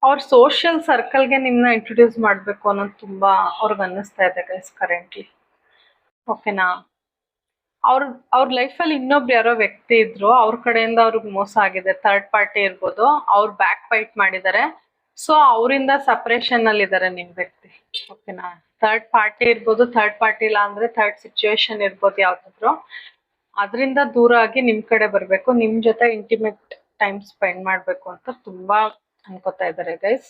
ಅವ್ರ ಸೋಷಿಯಲ್ ಸರ್ಕಲ್ಗೆ ನಿಮ್ನ ಇಂಟ್ರೊಡ್ಯೂಸ್ ಮಾಡ್ಬೇಕು ಅನ್ನೋದು ತುಂಬಾ ಅವ್ರಿಗೆ ಅನ್ನಿಸ್ತಾ ಇದೆ ಗೈಸ್ ಕರೆಂಟ್ಲಿ. ಓಕೆನಾ? ಅವ್ರ ಲೈಫಲ್ಲಿ ಇನ್ನೊಬ್ರು ಯಾರೋ ವ್ಯಕ್ತಿ ಇದ್ರು, ಅವ್ರ ಕಡೆಯಿಂದ ಅವ್ರಿಗೆ ಮೋಸ ಆಗಿದೆ. ಥರ್ಡ್ ಪಾರ್ಟಿ ಇರ್ಬೋದು, ಅವ್ರು ಬ್ಯಾಕ್ ಫೈಟ್ ಮಾಡಿದ್ದಾರೆ. ಸೊ ಅವರಿಂದ ಸಪರೇಷನ್ ಅಲ್ಲಿ ಇದ್ದಾರೆ ನಿಮ್ ವ್ಯಕ್ತಿ. ಓಕೆನಾ? ಥರ್ಡ್ ಪಾರ್ಟಿ ಇರ್ಬೋದು, ಥರ್ಡ್ ಪಾರ್ಟಿ ಇಲ್ಲ ಅಂದ್ರೆ ಥರ್ಡ್ ಸಿಚುವೇಶನ್ ಇರ್ಬೋದು ಯಾವ್ದಾದ್ರು. ಅದರಿಂದ ದೂರ ಆಗಿ ನಿಮ್ ಕಡೆ ಬರ್ಬೇಕು, ನಿಮ್ ಜೊತೆ ಇಂಟಿಮೇಟ್ ಟೈಮ್ ಸ್ಪೆಂಡ್ ಮಾಡ್ಬೇಕು ಅಂತ ತುಂಬಾ ಅನ್ಕೋತಾ ಇದ್ದಾರೆ ಗೈಸ್.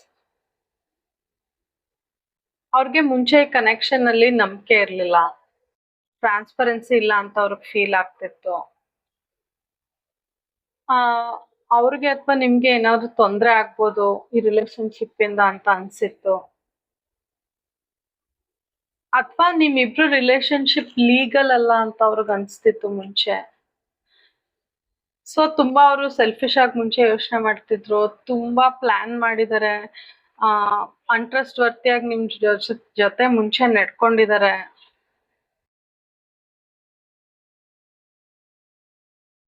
ಅವ್ರಿಗೆ ಮುಂಚೆ ಕನೆಕ್ಷನ್ ಅಲ್ಲಿ ನಂಬಿಕೆ ಇರ್ಲಿಲ್ಲ, ಟ್ರಾನ್ಸ್ಪರೆನ್ಸಿ ಇಲ್ಲ ಅಂತ ಅವ್ರಿಗೆ ಫೀಲ್ ಆಗ್ತಿತ್ತು. ಅವ್ರಿಗೆ ಅಥವಾ ನಿಮ್ಗೆ ಏನಾದ್ರು ತೊಂದರೆ ಆಗ್ಬೋದು ಈ ರಿಲೇಶನ್ಶಿಪ್ ಇಂದ ಅಂತ ಅನ್ಸಿತ್ತು, ಅಥವಾ ನಿಮ್ಮಿಬ್ರು ರಿಲೇಶನ್ಶಿಪ್ ಲೀಗಲ್ ಅಲ್ಲ ಅಂತ ಅವ್ರಿಗೆ ಅನ್ಸ್ತಿತ್ತು ಮುಂಚೆ. ಸೊ ತುಂಬಾ ಅವರು ಸೆಲ್ಫಿಶ್ ಆಗಿ ಮುಂಚೆ ಯೋಚನೆ ಮಾಡ್ತಿದ್ರು, ತುಂಬಾ ಪ್ಲಾನ್ ಮಾಡಿದ್ದಾರೆ, ಅನ್ಟ್ರಸ್ಟ್ ವರ್ತಿಯಾಗಿ ನಿಮ್ ಜೊತೆ ಮುಂಚೆ ನಡ್ಕೊಂಡಿದ್ದಾರೆ.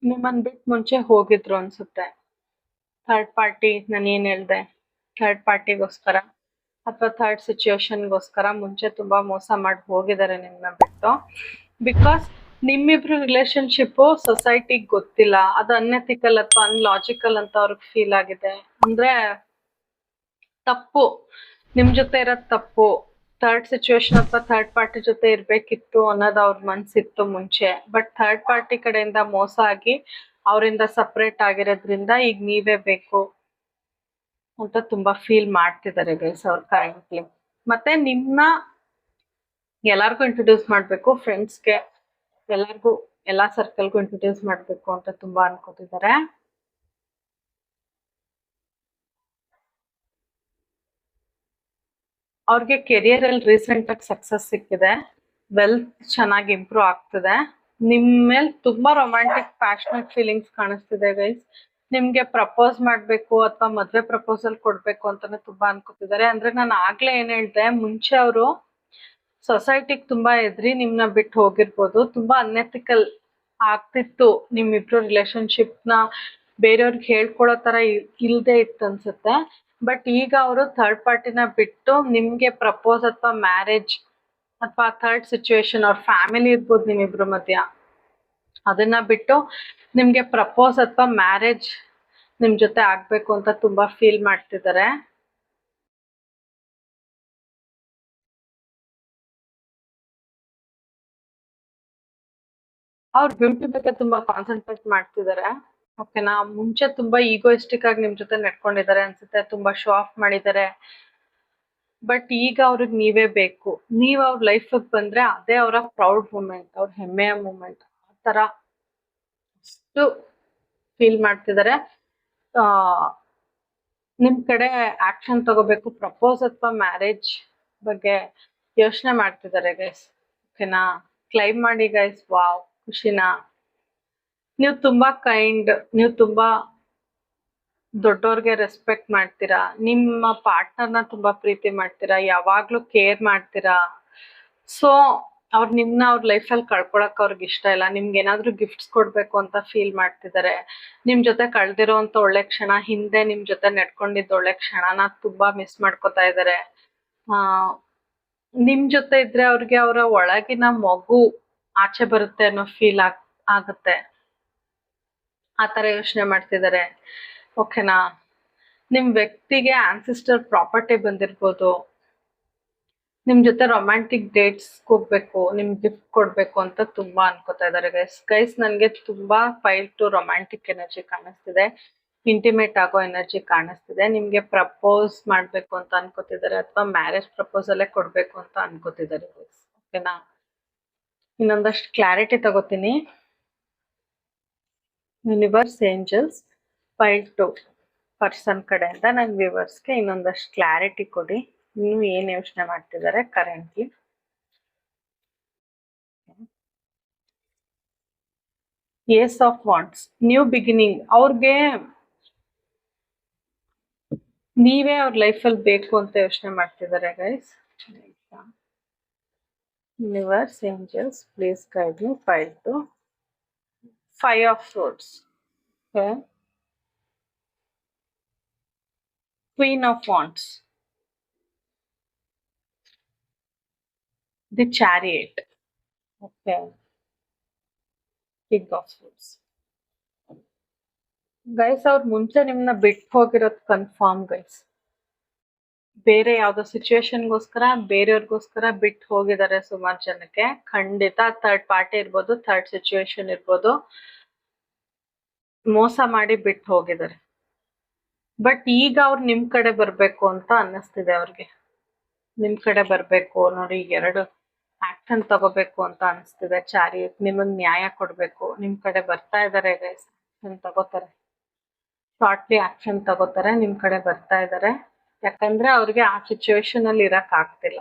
ನಿಮ್ಮನ್ ಬಿಟ್ಟು ಮುಂಚೆ ಹೋಗಿದ್ರು ಅನ್ಸುತ್ತೆ. ಥರ್ಡ್ ಪಾರ್ಟಿ, ನಾನು ಏನ್ ಹೇಳ್ದೆ, ಥರ್ಡ್ ಪಾರ್ಟಿಗೋಸ್ಕರ ಅಥವಾ ಥರ್ಡ್ ಸಿಚುವೇಶನ್ಗೋಸ್ಕರ ಮುಂಚೆ ತುಂಬಾ ಮೋಸ ಮಾಡಿ ಹೋಗಿದ್ದಾರೆ ನಿಮ್ಮನ್ನ ಬಿಟ್ಟು. ಬಿಕಾಸ್ ನಿಮ್ಮಿಬ್ರು ರಿಲೇಶನ್ಶಿಪ್ ಸೊಸೈಟಿಗೆ ಗೊತ್ತಿಲ್ಲ, ಅದು ಅನ್ಎಥಿಕಲ್ ಅಥವಾ ಅನ್ಲಾಜಿಕಲ್ ಅಂತ ಅವ್ರಿಗೆ ಫೀಲ್ ಆಗಿದೆ. ಅಂದ್ರೆ ತಪ್ಪು, ನಿಮ್ ಜೊತೆ ಇರೋದ್ ತಪ್ಪು, ಥರ್ಡ್ ಸಿಚುವೇಶನ್ ಅಥವಾ ಥರ್ಡ್ ಪಾರ್ಟಿ ಜೊತೆ ಇರ್ಬೇಕಿತ್ತು ಅನ್ನೋದು ಅವ್ರ ಮನ್ಸಿತ್ತು ಮುಂಚೆ. ಬಟ್ ಥರ್ಡ್ ಪಾರ್ಟಿ ಕಡೆಯಿಂದ ಮೋಸ ಆಗಿ ಅವರಿಂದ ಸಪ್ರೇಟ್ ಆಗಿರೋದ್ರಿಂದ ಈಗ ನೀವೇ ಬೇಕು ಅಂತ ತುಂಬಾ ಫೀಲ್ ಮಾಡ್ತಿದ್ದಾರೆ ಗೈಸ್ ಅವ್ರ ಕರೆಂಟ್ಲಿ. ಮತ್ತೆ ನಿಮ್ನ ಎಲ್ಲಾರ್ಗು ಇಂಟ್ರೊಡ್ಯೂಸ್ ಮಾಡ್ಬೇಕು, ಫ್ರೆಂಡ್ಸ್ಗೆ ಎಲ್ಲಾರ್ಗು, ಎಲ್ಲಾ ಸರ್ಕಲ್ಗೂ ಇಂಟ್ರೊಡ್ಯೂಸ್ ಮಾಡ್ಬೇಕು ಅಂತ ತುಂಬಾ ಅನ್ಕೋತಿದ್ದಾರೆ. ಅವ್ರಿಗೆ ಕೆರಿಯರ್ ಅಲ್ಲಿ ರೀಸೆಂಟ್ ಆಗಿ ಸಕ್ಸಸ್ ಸಿಕ್ಕಿದೆ, ವೆಲ್ತ್ ಚೆನ್ನಾಗಿ ಇಂಪ್ರೂವ್ ಆಗ್ತಿದೆ. ನಿಮ್ ಮೇಲೆ ತುಂಬಾ ರೊಮ್ಯಾಂಟಿಕ್ ಪ್ಯಾಷನೇಟ್ ಫೀಲಿಂಗ್ಸ್ ಕಾಣಿಸ್ತಿದೆ ಗೈಸ್. ನಿಮ್ಗೆ ಪ್ರಪೋಸ್ ಮಾಡ್ಬೇಕು ಅಥವಾ ಮದ್ವೆ ಪ್ರಪೋಸಲ್ ಕೊಡ್ಬೇಕು ಅಂತಾನೆ ತುಂಬಾ ಅನ್ಕೋತಿದ್ದಾರೆ. ಅಂದ್ರೆ ನಾನು ಆಗ್ಲೇ ಏನ್ ಹೇಳ್ದೆ, ಮುಂಚೆ ಅವರು ಸೊಸೈಟಿಗ್ ತುಂಬಾ ಎದ್ರಿ ನಿಮ್ನ ಬಿಟ್ಟು ಹೋಗಿರ್ಬೋದು, ತುಂಬಾ ಅನ್ಎಥಿಕಲ್ ಆಗ್ತಿತ್ತು ನಿಮ್ಮಿಬ್ರು ರಿಲೇಶನ್ಶಿಪ್ ನ ಬೇರೆಯವ್ರಿಗೆ ಹೇಳ್ಕೊಳೋ ತರ ಇಲ್ದೇ ಇತ್ತು ಅನ್ಸುತ್ತೆ. ಬಟ್ ಈಗ ಅವರು ಥರ್ಡ್ ಪಾರ್ಟಿನ ಬಿಟ್ಟು ನಿಮ್ಗೆ ಪ್ರಪೋಸ್ ಅಥವಾ ಮ್ಯಾರೇಜ್ ಅಥವಾ ಥರ್ಡ್ ಸಿಚುವೇಶನ್ ಅವ್ರ ಫ್ಯಾಮಿಲಿ ಇರ್ಬೋದು ನಿಮ್ಮಿಬ್ರ ಮಧ್ಯ, ಅದನ್ನ ಬಿಟ್ಟು ನಿಮ್ಗೆ ಪ್ರಪೋಸ್ ಅಥವಾ ಮ್ಯಾರೇಜ್ ನಿಮ್ ಜೊತೆ ಆಗ್ಬೇಕು ಅಂತ ತುಂಬಾ ಫೀಲ್ ಮಾಡ್ತಿದ್ದಾರೆ. ಅವ್ರ ಬ್ಯೂಟಿ ಬಗ್ಗೆ ತುಂಬಾ ಕಾನ್ಸಂಟ್ರೇಟ್ ಮಾಡ್ತಿದ್ದಾರೆ. ಓಕೆನಾ, ಮುಂಚೆ ತುಂಬಾ ಈಗೋಯಿಸ್ಟಿಕ್ ಆಗಿ ನಿಮ್ ಜೊತೆ ನಡ್ಕೊಂಡಿದ್ದಾರೆ ಅನ್ಸುತ್ತೆ, ತುಂಬಾ ಶೋ ಆಫ್ ಮಾಡಿದ್ದಾರೆ. ಬಟ್ ಈಗ ಅವ್ರಿಗೆ ನೀವೇ ಬೇಕು. ನೀವ್ ಅವ್ರ ಲೈಫ್ ಬಂದ್ರೆ ಅದೇ ಅವರ ಪ್ರೌಡ್ ಮೂಮೆಂಟ್, ಅವ್ರ ಹೆಮ್ಮೆಯ ಮೂಮೆಂಟ್. ಆ ತರ ಅಷ್ಟು ಫೀಲ್ ಮಾಡ್ತಿದ್ದಾರೆ. ಆ ನಿಮ್ ಕಡೆ ಆಕ್ಷನ್ ತಗೋಬೇಕು, ಪ್ರಪೋಸ್ ಅಥವಾ ಮ್ಯಾರೇಜ್ ಬಗ್ಗೆ ಯೋಚನೆ ಮಾಡ್ತಿದ್ದಾರೆ ಗೈಸ್. ಓಕೆನಾ, ಕ್ಲೈಮ್ ಮಾಡಿ ಗೈಸ್. ವಾವ್, ಖುಷಿನಾ? ನೀವು ತುಂಬಾ ಕೈಂಡ್, ನೀವು ತುಂಬಾ ದೊಡ್ಡೋರ್ಗೆ ರೆಸ್ಪೆಕ್ಟ್ ಮಾಡ್ತೀರಾ, ನಿಮ್ಮ ಪಾರ್ಟ್ನರ್ನ ತುಂಬಾ ಪ್ರೀತಿ ಮಾಡ್ತೀರಾ, ಯಾವಾಗ್ಲೂ ಕೇರ್ ಮಾಡ್ತೀರಾ. ಸೊ ಅವ್ರು ನಿಮ್ನ ಅವ್ರ ಲೈಫಲ್ಲಿ ಕಳ್ಕೊಳಕ್ ಅವ್ರಿಗೆ ಇಷ್ಟ ಇಲ್ಲ. ನಿಮ್ಗೆ ಏನಾದ್ರೂ ಗಿಫ್ಟ್ಸ್ ಕೊಡ್ಬೇಕು ಅಂತ ಫೀಲ್ ಮಾಡ್ತಿದ್ದಾರೆ. ನಿಮ್ ಜೊತೆ ಕಳ್ದಿರೋ ಅಂತ ಒಳ್ಳೆ ಕ್ಷಣ, ಹಿಂದೆ ನಿಮ್ ಜೊತೆ ನಡ್ಕೊಂಡಿದ್ದ ಒಳ್ಳೆ ಕ್ಷಣನ ತುಂಬಾ ಮಿಸ್ ಮಾಡ್ಕೊತಾ ಇದ್ದಾರೆ. ನಿಮ್ ಜೊತೆ ಇದ್ರೆ ಅವ್ರಿಗೆ ಅವರ ಒಳಗಿನ ಮಗು ಆಚೆ ಬರುತ್ತೆ ಅನ್ನೋ ಫೀಲ್ ಆಗುತ್ತೆ. ಆ ತರ ಯೋಚನೆ ಮಾಡ್ತಿದ್ದಾರೆ. ಓಕೆನಾ, ನಿಮ್ ವ್ಯಕ್ತಿಗೆ ಆನ್ಸಿಸ್ಟರ್ ಪ್ರಾಪರ್ಟಿ ಬಂದಿರ್ಬೋದು. ನಿಮ್ ಜೊತೆ ರೊಮ್ಯಾಂಟಿಕ್ ಡೇಟ್ಸ್ ಹೋಗ್ಬೇಕು, ನಿಮ್ ಗಿಫ್ಟ್ ಕೊಡ್ಬೇಕು ಅಂತ ತುಂಬಾ ಅನ್ಕೋತಾ ಇದಾರೆ ಗೈಸ್. ನನ್ಗೆ ತುಂಬಾ 5 to ರೊಮ್ಯಾಂಟಿಕ್ ಎನರ್ಜಿ ಕಾಣಿಸ್ತಿದೆ, ಇಂಟಿಮೇಟ್ ಆಗೋ ಎನರ್ಜಿ ಕಾಣಿಸ್ತಿದೆ. ನಿಮ್ಗೆ ಪ್ರಪೋಸ್ ಮಾಡ್ಬೇಕು ಅಂತ ಅನ್ಕೋತಿದ್ದಾರೆ, ಅಥವಾ ಮ್ಯಾರೇಜ್ ಪ್ರಪೋಸಲ್ಲೇ ಕೊಡ್ಬೇಕು ಅಂತ ಅನ್ಕೋತಿದ್ದಾರೆ ಗೈಸ್. ಓಕೆನಾ, ಇನ್ನೊಂದಷ್ಟು ಕ್ಲಾರಿಟಿ ತಗೋತೀನಿ. ಯೂನಿವರ್ಸ್, ಏಂಜಲ್ಸ್, 5 to ಪರ್ಸನ್ ಕಡೆಯಿಂದ ನನ್ನ ವ್ಯೂವರ್ಸ್ಗೆ ಇನ್ನೊಂದಷ್ಟು ಕ್ಲಾರಿಟಿ ಕೊಡಿ. ಇನ್ನು ಏನ್ ಯೋಚನೆ ಮಾಡ್ತಿದ್ದಾರೆ currently? Ace of wands, new beginning. ಅವ್ರಿಗೆ ನೀವೇ ಅವ್ರ ಲೈಫಲ್ಲಿ ಬೇಕು ಅಂತ ಯೋಚನೆ ಮಾಡ್ತಿದ್ದಾರೆ guys. Universe, angels, please guide me. 5 to 5 of swords. Okay. Queen of wands, the chariot. Okay. King of swords. Guys, ಅವ್ರು ಮುಂಚೆ ನಿಮ್ನ ಬಿಟ್ಟು ಹೋಗಿರೋದು ಕನ್ಫರ್ಮ್ ಗೈಸ್. ಬೇರೆ ಯಾವ್ದೋ ಸಿಚುವೇಶನ್ಗೋಸ್ಕರ, ಬೇರೆಯವ್ರಿಗೋಸ್ಕರ ಬಿಟ್ಟು ಹೋಗಿದ್ದಾರೆ ಸುಮಾರು ಜನಕ್ಕೆ. ಖಂಡಿತ ಥರ್ಡ್ ಪಾರ್ಟಿ ಇರ್ಬೋದು, ಥರ್ಡ್ ಸಿಚುವೇಶನ್ ಇರ್ಬೋದು, ಮೋಸ ಮಾಡಿ ಬಿಟ್ಟು ಹೋಗಿದ್ದಾರೆ. ಬಟ್ ಈಗ ಅವ್ರು ನಿಮ್ ಕಡೆ ಬರ್ಬೇಕು ಅಂತ ಅನ್ನಿಸ್ತಿದೆ ಅವ್ರಿಗೆ. ನಿಮ್ ಕಡೆ ಬರ್ಬೇಕು ನೋಡಿ, 2 ಆಕ್ಷನ್ ತಗೋಬೇಕು ಅಂತ ಅನಿಸ್ತಿದೆ. ಚಾರಿಯಟ್, ನಿಮಗ್ ನ್ಯಾಯ ಕೊಡ್ಬೇಕು, ನಿಮ್ ಕಡೆ ಬರ್ತಾ ಇದಾರೆ ಗೈಸ್. ಆಕ್ಷನ್ ತಗೋತಾರೆ, ಶಾರ್ಟ್ಲಿ ಆಕ್ಷನ್ ತಗೋತಾರೆ, ನಿಮ್ ಕಡೆ ಬರ್ತಾ ಇದಾರೆ. ಯಾಕಂದ್ರೆ ಅವ್ರಿಗೆ ಆ ಸಿಚುವೇಶನ್ ಅಲ್ಲಿ ಇರಕ್ ಆಗ್ತಿಲ್ಲ.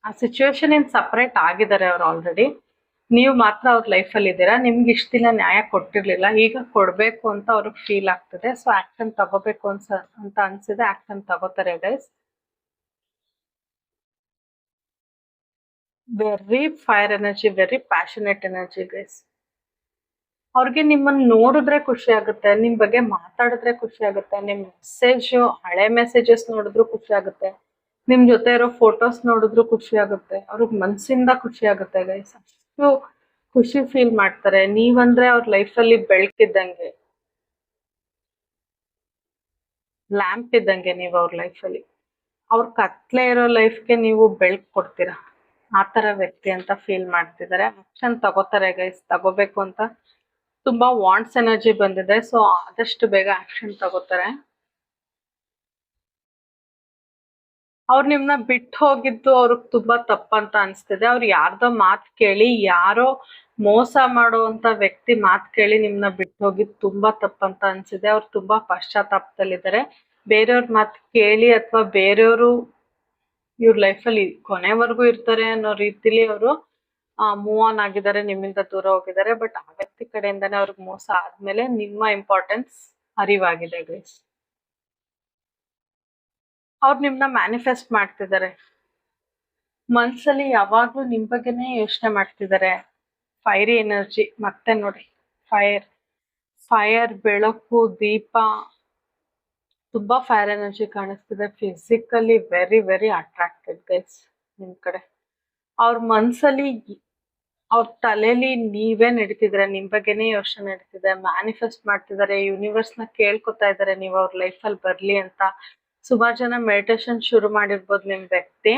ಆ ಸಿಚುವೇಶನ್ ಇನ್ ಸಪರೇಟ್ ಆಗಿದ್ದಾರೆ ಅವ್ರು ಆಲ್ರೆಡಿ. ನೀವು ಮಾತ್ರ ಅವ್ರ ಲೈಫಲ್ಲಿ ಇದ್ದೀರಾ. ನಿಮ್ಗೆ ಇಷ್ಟ ದಿನ ನ್ಯಾಯ ಕೊಟ್ಟಿರ್ಲಿಲ್ಲ, ಈಗ ಕೊಡ್ಬೇಕು ಅಂತ ಅವ್ರಿಗೆ ಫೀಲ್ ಆಗ್ತದೆ. ಸೊ ಆಕ್ಷನ್ ತಗೋಬೇಕು ಅಂತ ಅನ್ಸಿದೆ, ಆಕ್ಷನ್ ತಗೋತಾರೆ guys. Very fire energy, very passionate energy guys. ಅವ್ರಿಗೆ ನಿಮ್ಮನ್ನ ನೋಡಿದ್ರೆ ಖುಷಿ ಆಗುತ್ತೆ, ನಿಮ್ ಬಗ್ಗೆ ಮಾತಾಡಿದ್ರೆ ಖುಷಿ ಆಗುತ್ತೆ, ನಿಮ್ ಹಳೆ ಮೆಸೇಜಸ್ ನೋಡಿದ್ರು ಖುಷಿ ಆಗುತ್ತೆ, ನಿಮ್ ಜೊತೆ ಇರೋ ಫೋಟೋಸ್ ನೋಡಿದ್ರು ಖುಷಿ ಆಗುತ್ತೆ. ಅವ್ರಿಗೆ ಮನ್ಸಿಂದ ಖುಷಿ ಆಗುತ್ತೆ ಗೈಸ್. ಅಷ್ಟು ಖುಷಿ ಫೀಲ್ ಮಾಡ್ತಾರೆ. ನೀವಂದ್ರೆ ಅವ್ರ ಲೈಫಲ್ಲಿ ಬೆಳಕಿದ್ದಂಗೆ, ಲ್ಯಾಂಪ್ ಇದ್ದಂಗೆ ನೀವು ಅವ್ರ ಲೈಫಲ್ಲಿ. ಅವ್ರ ಕತ್ಲೆ ಇರೋ ಲೈಫ್ಗೆ ನೀವು ಬೆಳಕು ಕೊಡ್ತೀರಾ. ಆ ತರ ವ್ಯಕ್ತಿ ಅಂತ ಫೀಲ್ ಮಾಡ್ತಿದ್ದಾರೆ. ಆಕ್ಷನ್ ತಗೋತಾರೆ ಗೈಸ್, ತಗೋಬೇಕು ಅಂತ ತುಂಬಾ ವಾಂಟ್ಸ್ ಎನರ್ಜಿ ಬಂದಿದೆ. ಸೊ ಆದಷ್ಟು ಬೇಗ ಆಕ್ಷನ್ ತಗೋತಾರೆ. ಅವ್ರು ನಿಮ್ನ ಬಿಟ್ಟು ಹೋಗಿದ್ದು ಅವ್ರಿಗೆ ತುಂಬಾ ತಪ್ಪಂತ ಅನ್ಸ್ತಿದೆ. ಅವ್ರು ಯಾರ್ದೋ ಮಾತು ಕೇಳಿ, ಯಾರೋ ಮೋಸ ಮಾಡುವಂತ ವ್ಯಕ್ತಿ ಮಾತು ಕೇಳಿ ನಿಮ್ನ ಬಿಟ್ಟು ಹೋಗಿದ್ದು ತುಂಬಾ ತಪ್ಪಂತ ಅನ್ಸಿದೆ. ಅವ್ರು ತುಂಬಾ ಪಶ್ಚಾತ್ತಾಪದಲ್ಲಿದ್ದಾರೆ. ಬೇರೆಯವ್ರ ಮಾತು ಕೇಳಿ ಅಥವಾ ಬೇರೆಯವರು ಇವ್ರ ಲೈಫಲ್ಲಿ ಕೊನೆವರೆಗೂ ಇರ್ತಾರೆ ಅನ್ನೋ ರೀತಿಲಿ ಅವರು ಮೂವ್ ಆನ್ ಆಗಿದ್ದಾರೆ, ನಿಮ್ಮಿಂದ ದೂರ ಹೋಗಿದ್ದಾರೆ. ಬಟ್ ಆ ವ್ಯಕ್ತಿ ಕಡೆಯಿಂದಾನೇ ಅವ್ರಿಗೆ ಮೋಸ ಆದ್ಮೇಲೆ ನಿಮ್ಮ ಇಂಪಾರ್ಟೆನ್ಸ್ ಅರಿವಾಗಿದೆ ಗೈಸ್. ಅವ್ರು ನಿಮ್ನ ಮ್ಯಾನಿಫೆಸ್ಟ್ ಮಾಡ್ತಿದ್ದಾರೆ, ಮನ್ಸಲ್ಲಿ ಯಾವಾಗ್ಲೂ ನಿಮ್ ಬಗ್ಗೆನೇ ಯೋಚನೆ ಮಾಡ್ತಿದ್ದಾರೆ. ಫೈರಿ ಎನರ್ಜಿ ಮತ್ತೆ ನೋಡಿ, ಫೈರ್ ಫೈರ್, ಬೆಳಕು, ದೀಪ, ತುಂಬಾ ಫೈರ್ ಎನರ್ಜಿ ಕಾಣಿಸ್ತಿದೆ. Physically very very attracted guys ನಿಮ್ ಕಡೆ. ಅವ್ರ ಮನ್ಸಲ್ಲಿ ಅವ್ರ ತಲೆಯಲ್ಲಿ ನೀವೇ ನಡೀತಿದ್ರೆ, ನಿಮ್ ಬಗ್ಗೆನೇ ಯೋಚನೆ ನಡೀತಿದೆ, ಮ್ಯಾನಿಫೆಸ್ಟ್ ಮಾಡ್ತಿದ್ದಾರೆ, ಯೂನಿವರ್ಸ್ ನ ಕೇಳ್ಕೊತಾ ಇದಾರೆ ನೀವು ಅವ್ರ ಲೈಫಲ್ಲಿ ಬರ್ಲಿ ಅಂತ. ಸುಮಾರು ಜನ ಮೆಡಿಟೇಷನ್ ಶುರು ಮಾಡಿರ್ಬೋದು ನಿಮ್ ವ್ಯಕ್ತಿ,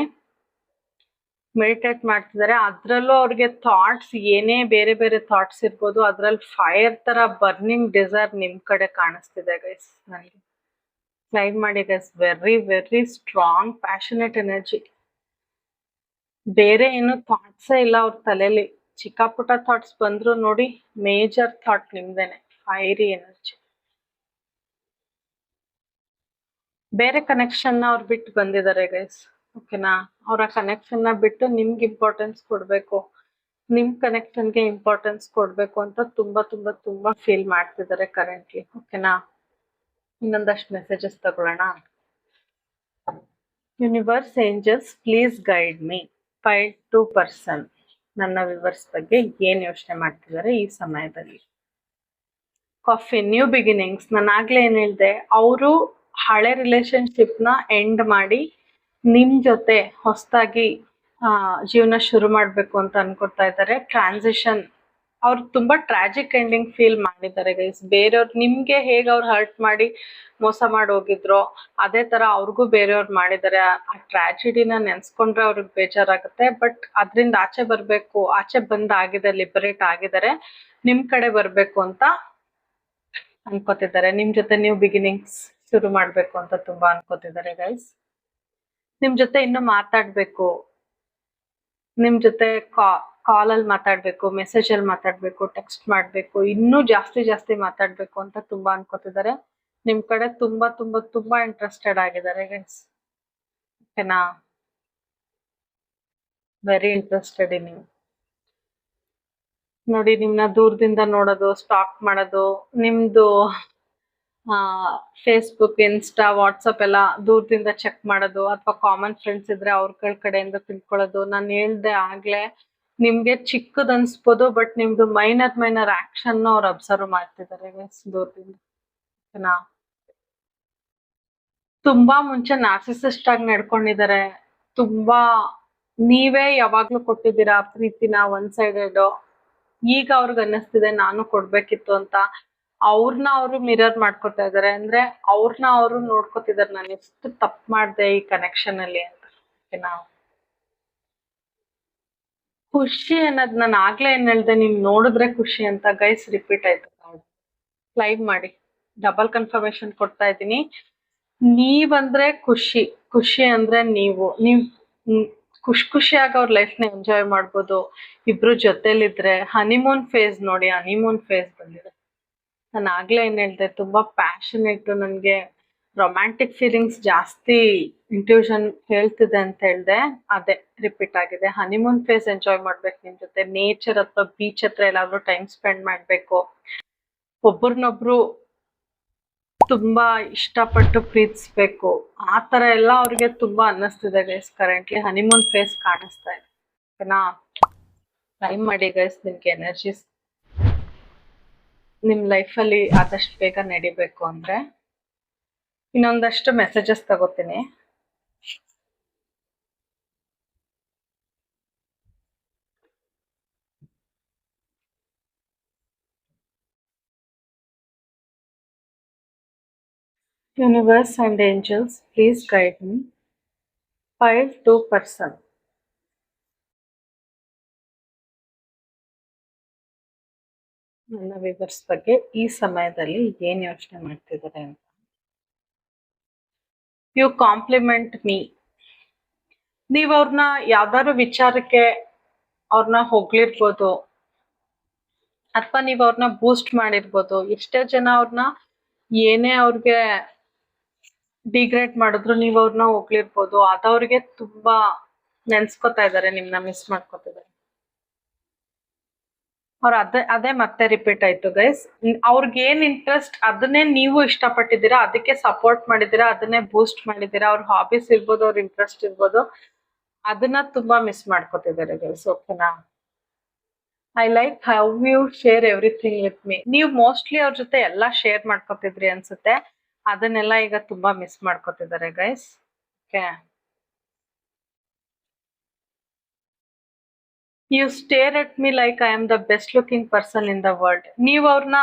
ಮೆಡಿಟೇಟ್ ಮಾಡ್ತಿದ್ದಾರೆ. ಅದ್ರಲ್ಲೂ ಅವ್ರಿಗೆ ಥಾಟ್ಸ್ ಏನೇ ಬೇರೆ ಬೇರೆ ಥಾಟ್ಸ್ ಇರ್ಬೋದು, ಅದ್ರಲ್ಲಿ ಫೈರ್ ತರ ಬರ್ನಿಂಗ್ ಡಿಸೈರ್ ನಿಮ್ ಕಡೆ ಕಾಣಿಸ್ತಿದೆ ಗೈಸ್ ನನಗೆ. ಕ್ಲೈಮ್ ಮಾಡಿ guys, very very strong passionate energy. ಬೇರೆ ಏನು ಥಾಟ್ಸೇ ಇಲ್ಲ ಅವ್ರ ತಲೆಯಲ್ಲಿ. ಚಿಕ್ಕ ಪುಟ್ಟ ಥಾಟ್ಸ್ ಬಂದ್ರು ನೋಡಿ, ಮೇಜರ್ ಥಾಟ್ ನಿಮ್ದೇನೆ, ಫೈರಿ ಎನರ್ಜಿ. ಬೇರೆ ಕನೆಕ್ಷನ್ ನ ಅವ್ರು ಬಿಟ್ಟು ಬಂದಿದ್ದಾರೆ ಗೈಸ್, ಓಕೆನಾ. ಅವ್ರ ಕನೆಕ್ಷನ್ ನ ಬಿಟ್ಟು ನಿಮ್ಗೆ ಇಂಪಾರ್ಟೆನ್ಸ್ ಕೊಡ್ಬೇಕು, ನಿಮ್ ಕನೆಕ್ಷನ್ಗೆ ಇಂಪಾರ್ಟೆನ್ಸ್ ಕೊಡ್ಬೇಕು ಅಂತ ತುಂಬಾ ತುಂಬಾ ತುಂಬಾ ಫೀಲ್ ಮಾಡ್ತಿದ್ದಾರೆ ಕರೆಂಟ್ಲಿ, ಓಕೆನಾ. ಇನ್ನೊಂದಷ್ಟು ಮೆಸೇಜಸ್ ತಗೊಳ್ಳೋಣ. Universe angels please guide me. 5-2% ನನ್ನ ವಿವರ್ಸ್ ಬಗ್ಗೆ ಏನ್ ಯೋಚನೆ ಮಾಡ್ತಿದ್ದಾರೆ ಈ ಸಮಯದಲ್ಲಿ. Coffee, new beginnings. ನಾನು ಆಗ್ಲೇ ಏನ್ ಹೇಳ್ದೆ, ಅವರು ಹಳೆ ರಿಲೇಶನ್ಶಿಪ್ ನ ಎಂಡ್ ಮಾಡಿ ನಿಮ್ ಜೊತೆ ಹೊಸದಾಗಿ ಜೀವನ ಶುರು ಮಾಡ್ಬೇಕು ಅಂತ ಅನ್ಕೊಳ್ತಾ ಇದ್ದಾರೆ. ಟ್ರಾನ್ಸಿಷನ್, ಅವ್ರು ತುಂಬಾ ಟ್ರಾಜಿಕ್ ಎಂಡಿಂಗ್ ಫೀಲ್ ಮಾಡಿದ್ದಾರೆ ಗೈಸ್. ಬೇರೆಯವ್ರು ನಿಮ್ಗೆ ಹೇಗೆ ಅವ್ರು ಹರ್ಟ್ ಮಾಡಿ ಮೋಸ ಮಾಡಿ ಹೋಗಿದ್ರು, ಅದೇ ತರ ಅವ್ರಿಗೂ ಬೇರೆಯವ್ರು ಮಾಡಿದ್ದಾರೆ. ಆ ಟ್ರಾಜಿಡಿನ ನೆನ್ಸ್ಕೊಂಡ್ರೆ ಅವ್ರಿಗೆ ಬೇಜಾರಾಗುತ್ತೆ. ಬಟ್ ಅದ್ರಿಂದ ಆಚೆ ಬರ್ಬೇಕು, ಆಚೆ ಬಂದಾಗಿದೆ, ಲಿಬರೇಟ್ ಆಗಿದ್ದಾರೆ, ನಿಮ್ ಕಡೆ ಬರ್ಬೇಕು ಅಂತ ಅನ್ಕೋತಿದ್ದಾರೆ. ನಿಮ್ ಜೊತೆ ನ್ಯೂ ಬಿಗಿನಿಂಗ್ಸ್ ಶುರು ಮಾಡ್ಬೇಕು ಅಂತ ತುಂಬಾ ಅನ್ಕೋತಿದ್ದಾರೆ ಗೈಸ್. ನಿಮ್ ಜೊತೆ ಇನ್ನು ಮಾತಾಡ್ಬೇಕು, ನಿಮ್ ಜೊತೆ ಕಾಲಲ್ಲಿ ಮಾತಾಡ್ಬೇಕು, ಮೆಸೇಜ್ ಅಲ್ಲಿ ಮಾತಾಡ್ಬೇಕು, ಟೆಕ್ಸ್ಟ್ ಮಾಡ್ಬೇಕು, ಇನ್ನೂ ಜಾಸ್ತಿ ಜಾಸ್ತಿ ಮಾತಾಡ್ಬೇಕು ಅಂತ ತುಂಬಾ ಅನ್ಕೋತಿದ್ದಾರೆ. ನಿಮ್ ಕಡೆ ತುಂಬಾ ತುಂಬಾ ತುಂಬಾ ಇಂಟ್ರೆಸ್ಟೆಡ್ ಆಗಿದ್ದಾರೆ ಗೈಸ್, ಓಕೆನಾ. ವೆರಿ ಇಂಟ್ರೆಸ್ಟೆಡ್ ಇನ್ ನೀವು. ನೋಡಿ, ನಿಮ್ನ ದೂರದಿಂದ ನೋಡೋದು, ಸ್ಟಾಕ್ ಮಾಡೋದು, ನಿಮ್ದು ಫೇಸ್ಬುಕ್, ಇನ್ಸ್ಟಾ, ವಾಟ್ಸಪ್ ಎಲ್ಲ ದೂರದಿಂದ ಚೆಕ್ ಮಾಡೋದು, ಅಥವಾ ಕಾಮನ್ ಫ್ರೆಂಡ್ಸ್ ಇದ್ರೆ ಅವ್ರ ಕಡೆಯಿಂದ ತಿಳ್ಕೊಳ್ಳೋದು. ನಾನು ಹೇಳ್ದೆ ಆಗ್ಲೇ, ನಿಮ್ಗೆ ಚಿಕ್ಕದ್ ಅನ್ಸ್ಬೋದು, ಬಟ್ ನಿಮ್ದು ಮೈನರ್ ಆಕ್ಷನ್ ಅವ್ರು ಅಬ್ಸರ್ವ್ ಮಾಡ್ತಿದ್ದಾರೆ ದೂರದಿಂದ, ಓಕೆನಾ. ತುಂಬಾ ಮುಂಚೆ ನಾರ್ಸಿಸಿಸ್ಟ್ ಆಗಿ ನಡ್ಕೊಂಡಿದ್ದಾರೆ. ತುಂಬಾ ನೀವೇ ಯಾವಾಗ್ಲೂ ಕೊಟ್ಟಿದ್ದೀರಾ ಪ್ರೀತಿನ ಒನ್ ಸೈಡೆಡ್. ಈಗ ಅವ್ರಿಗೆ ಅನ್ನಿಸ್ತಿದೆ ನಾನು ಕೊಡ್ಬೇಕಿತ್ತು ಅಂತ. ಅವ್ರನ್ನ ಅವರು ಮಿರರ್ ಮಾಡ್ಕೊತಾ ಇದಾರೆ, ಅಂದ್ರೆ ಅವ್ರನ್ನ ಅವರು ನೋಡ್ಕೊತಿದಾರೆ, ನಾನು ಎಷ್ಟು ತಪ್ಪು ಮಾಡ್ದೆ ಈ ಕನೆಕ್ಷನ್ ಅಲ್ಲಿ ಅಂತ, ಓಕೆನಾ. ಖುಷಿ ಅನ್ನೋದ್ ನಾನು ಆಗ್ಲೇ ಏನ್ ಹೇಳ್ದೆ, ನೀವ್ ನೋಡಿದ್ರೆ ಖುಷಿ ಅಂತ ಗೈಸ್ ರಿಪೀಟ್ ಆಯ್ತು. ಲೈವ್ ಮಾಡಿ ಡಬಲ್ ಕನ್ಫರ್ಮೇಶನ್ ಕೊಡ್ತಾ ಇದ್ದೀನಿ. ನೀವಂದ್ರೆ ಖುಷಿ, ಖುಷಿ ಅಂದ್ರೆ ನೀವು ಖುಷಿಯಾಗಿ ಅವ್ರ ಲೈಫ್ ನ ಎಂಜಾಯ್ ಮಾಡ್ಬೋದು. ಇಬ್ರು ಜೊತೆಲಿದ್ರೆ ಹನಿಮೂನ್ ಫೇಸ್ ನೋಡಿ, ಹನಿಮೂನ್ ಫೇಸ್ ಬಂದಿದೆ. ನಾನು ಆಗ್ಲೇ ಏನ್ ಹೇಳ್ದೆ, ತುಂಬಾ ಪ್ಯಾಷನೇಟ್, ನನ್ಗೆ ರೊಮ್ಯಾಂಟಿಕ್ ಫೀಲಿಂಗ್ಸ್ ಜಾಸ್ತಿ ಇಂಟ್ಯೂಷನ್ ಹೇಳ್ತಿದೆ ಅಂತ ಹೇಳ್ದೆ, ಅದೇ ರಿಪೀಟ್ ಆಗಿದೆ. ಹನಿಮೂನ್ ಫೇಸ್ ಎಂಜಾಯ್ ಮಾಡ್ಬೇಕು ನಿಮ್ ಜೊತೆ, ನೇಚರ್ ಅಥವಾ ಬೀಚ್ ಹತ್ರ ಎಲ್ಲಾದ್ರೂ ಟೈಮ್ ಸ್ಪೆಂಡ್ ಮಾಡ್ಬೇಕು, ಒಬ್ರನ್ನೊಬ್ರು ತುಂಬಾ ಇಷ್ಟಪಟ್ಟು ಪ್ರೀತಿಸ್ಬೇಕು, ಆ ತರ ಎಲ್ಲ ಅವ್ರಿಗೆ ತುಂಬಾ ಅನ್ನಿಸ್ತಿದೆ ಗೈಸ್. ಕರೆಂಟ್ಲಿ ಹನಿಮೂನ್ ಫೇಸ್ ಕಾಣಿಸ್ತಾ ಇದೆ, ಓಕೆನಾ. ಟೈಮ್ ಮಾಡಿ ಗೈಸ್, ನಿಮ್ಗೆ ಎನರ್ಜೀಸ್ ನಿಮ್ ಲೈಫಲ್ಲಿ ಆದಷ್ಟು ಬೇಗ ನಡಿಬೇಕು ಅಂದ್ರೆ. ಇನ್ನೊಂದಷ್ಟು ಮೆಸೇಜಸ್ ತಗೋತೀನಿ. Universe and angels, please guide me. 5-2%. ನನ್ನ ವಿವರ್ಸ್ ಬಗ್ಗೆ ಈ ಸಮಯದಲ್ಲಿ ಏನ್ ಯೋಚನೆ ಮಾಡ್ತಿದ್ದಾರೆ ಅಂತ. You compliment me. ನೀವ್ ಅವ್ರನ್ನ ಯಾವ್ದಾದ್ರು ವಿಚಾರಕ್ಕೆ ಅವ್ರನ್ನ ಹೊಗಳಿರ್ಬೋದು, ಅಥವಾ ನೀವ್ ಅವ್ರನ್ನ ಬೂಸ್ಟ್ ಮಾಡಿರ್ಬೋದು. ಎಷ್ಟೇ ಜನ ಅವ್ರನ್ನ ಏನೇ ಅವ್ರಿಗೆ ಡಿಗ್ರೇಡ್ ಮಾಡಿದ್ರು ನೀವ್ ಅವ್ರನ್ನ ಹೊಗಳಿರ್ಬೋದು, ಅದವ್ರಿಗೆ ತುಂಬಾ ನೆನ್ಸ್ಕೊತಾ ಇದಾರೆ, ನಿಮ್ನ ಮಿಸ್ ಮಾಡ್ಕೊತಿದ್ದಾರೆ. ಅವ್ರ ಅದೇ ಮತ್ತೆ ರಿಪೀಟ್ ಆಯ್ತು ಗೈಸ್. ಅವ್ರಿಗೆ ಏನ್ ಇಂಟ್ರೆಸ್ಟ್ ಅದನ್ನೇ ನೀವು ಇಷ್ಟಪಟ್ಟಿದ್ದೀರಾ, ಅದಕ್ಕೆ ಸಪೋರ್ಟ್ ಮಾಡಿದ್ದೀರಾ, ಅದನ್ನೇ ಬೂಸ್ಟ್ ಮಾಡಿದ್ದೀರಾ. ಅವ್ರ ಹಾಬೀಸ್ ಇರ್ಬೋದು, ಅವ್ರ ಇಂಟ್ರೆಸ್ಟ್ ಇರ್ಬೋದು, ಅದನ್ನ ತುಂಬಾ ಮಿಸ್ ಮಾಡ್ಕೊತಿದ್ದಾರೆ ಗೈಸ್, ಓಕೆನಾ. I like how you share everything with me. ನೀವು ಮೋಸ್ಟ್ಲಿ ಅವ್ರ ಜೊತೆ ಎಲ್ಲ ಶೇರ್ ಮಾಡ್ಕೊತಿದ್ರಿ ಅನ್ಸುತ್ತೆ, ಅದನ್ನೆಲ್ಲ ಈಗ ತುಂಬಾ ಮಿಸ್ ಮಾಡ್ಕೊತಿದ್ದಾರೆ guys. Okay, you stare at me like I am the best looking person in the world. ನೀವು ಅವ್ರನ್ನ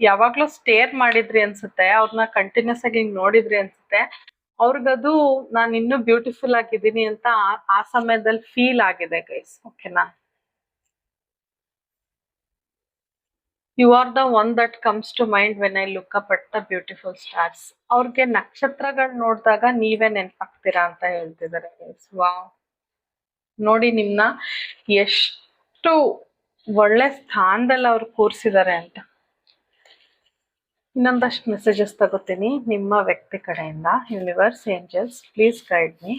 ಯಾವಾಗ್ಲೂ ಸ್ಟೇರ್ ಮಾಡಿದ್ರಿ ಅನ್ಸುತ್ತೆ, ಅವ್ರನ್ನ ಕಂಟಿನ್ಯೂಸ್ ಆಗಿ ನೋಡಿದ್ರಿ ಅನ್ಸುತ್ತೆ. ಅವ್ರಿಗದು ನಾನು ಇನ್ನೂ ಬ್ಯೂಟಿಫುಲ್ ಆಗಿದ್ದೀನಿ ಅಂತ ಆ ಸಮಯದಲ್ಲಿ ಫೀಲ್ ಆಗಿದೆ ಗೈಸ್. ಓಕೆನಾ, you are the one that comes to mind when I look up at the beautiful stars. ಅವ್ರಿಗೆ ನಕ್ಷತ್ರಗಳು ನೋಡಿದಾಗ ನೀವೇ ನೆನಪಾಗ್ತೀರಾ ಅಂತ ಹೇಳ್ತಿದ್ದಾರೆ ಗೈಸ್. ವಾವ್, ನೋಡಿ ನಿಮ್ನ ಎಷ್ಟು ಒಳ್ಳೆ ಸ್ಥಾನದಲ್ಲಿ ಅವ್ರು ಕೂರ್ಸಿದ್ದಾರೆ ಅಂತ. ಇನ್ನೊಂದಷ್ಟು ಮೆಸೇಜಸ್ ತಗೋತೀನಿ ನಿಮ್ಮ ವ್ಯಕ್ತಿ ಕಡೆಯಿಂದ. Universe, angels, please guide me.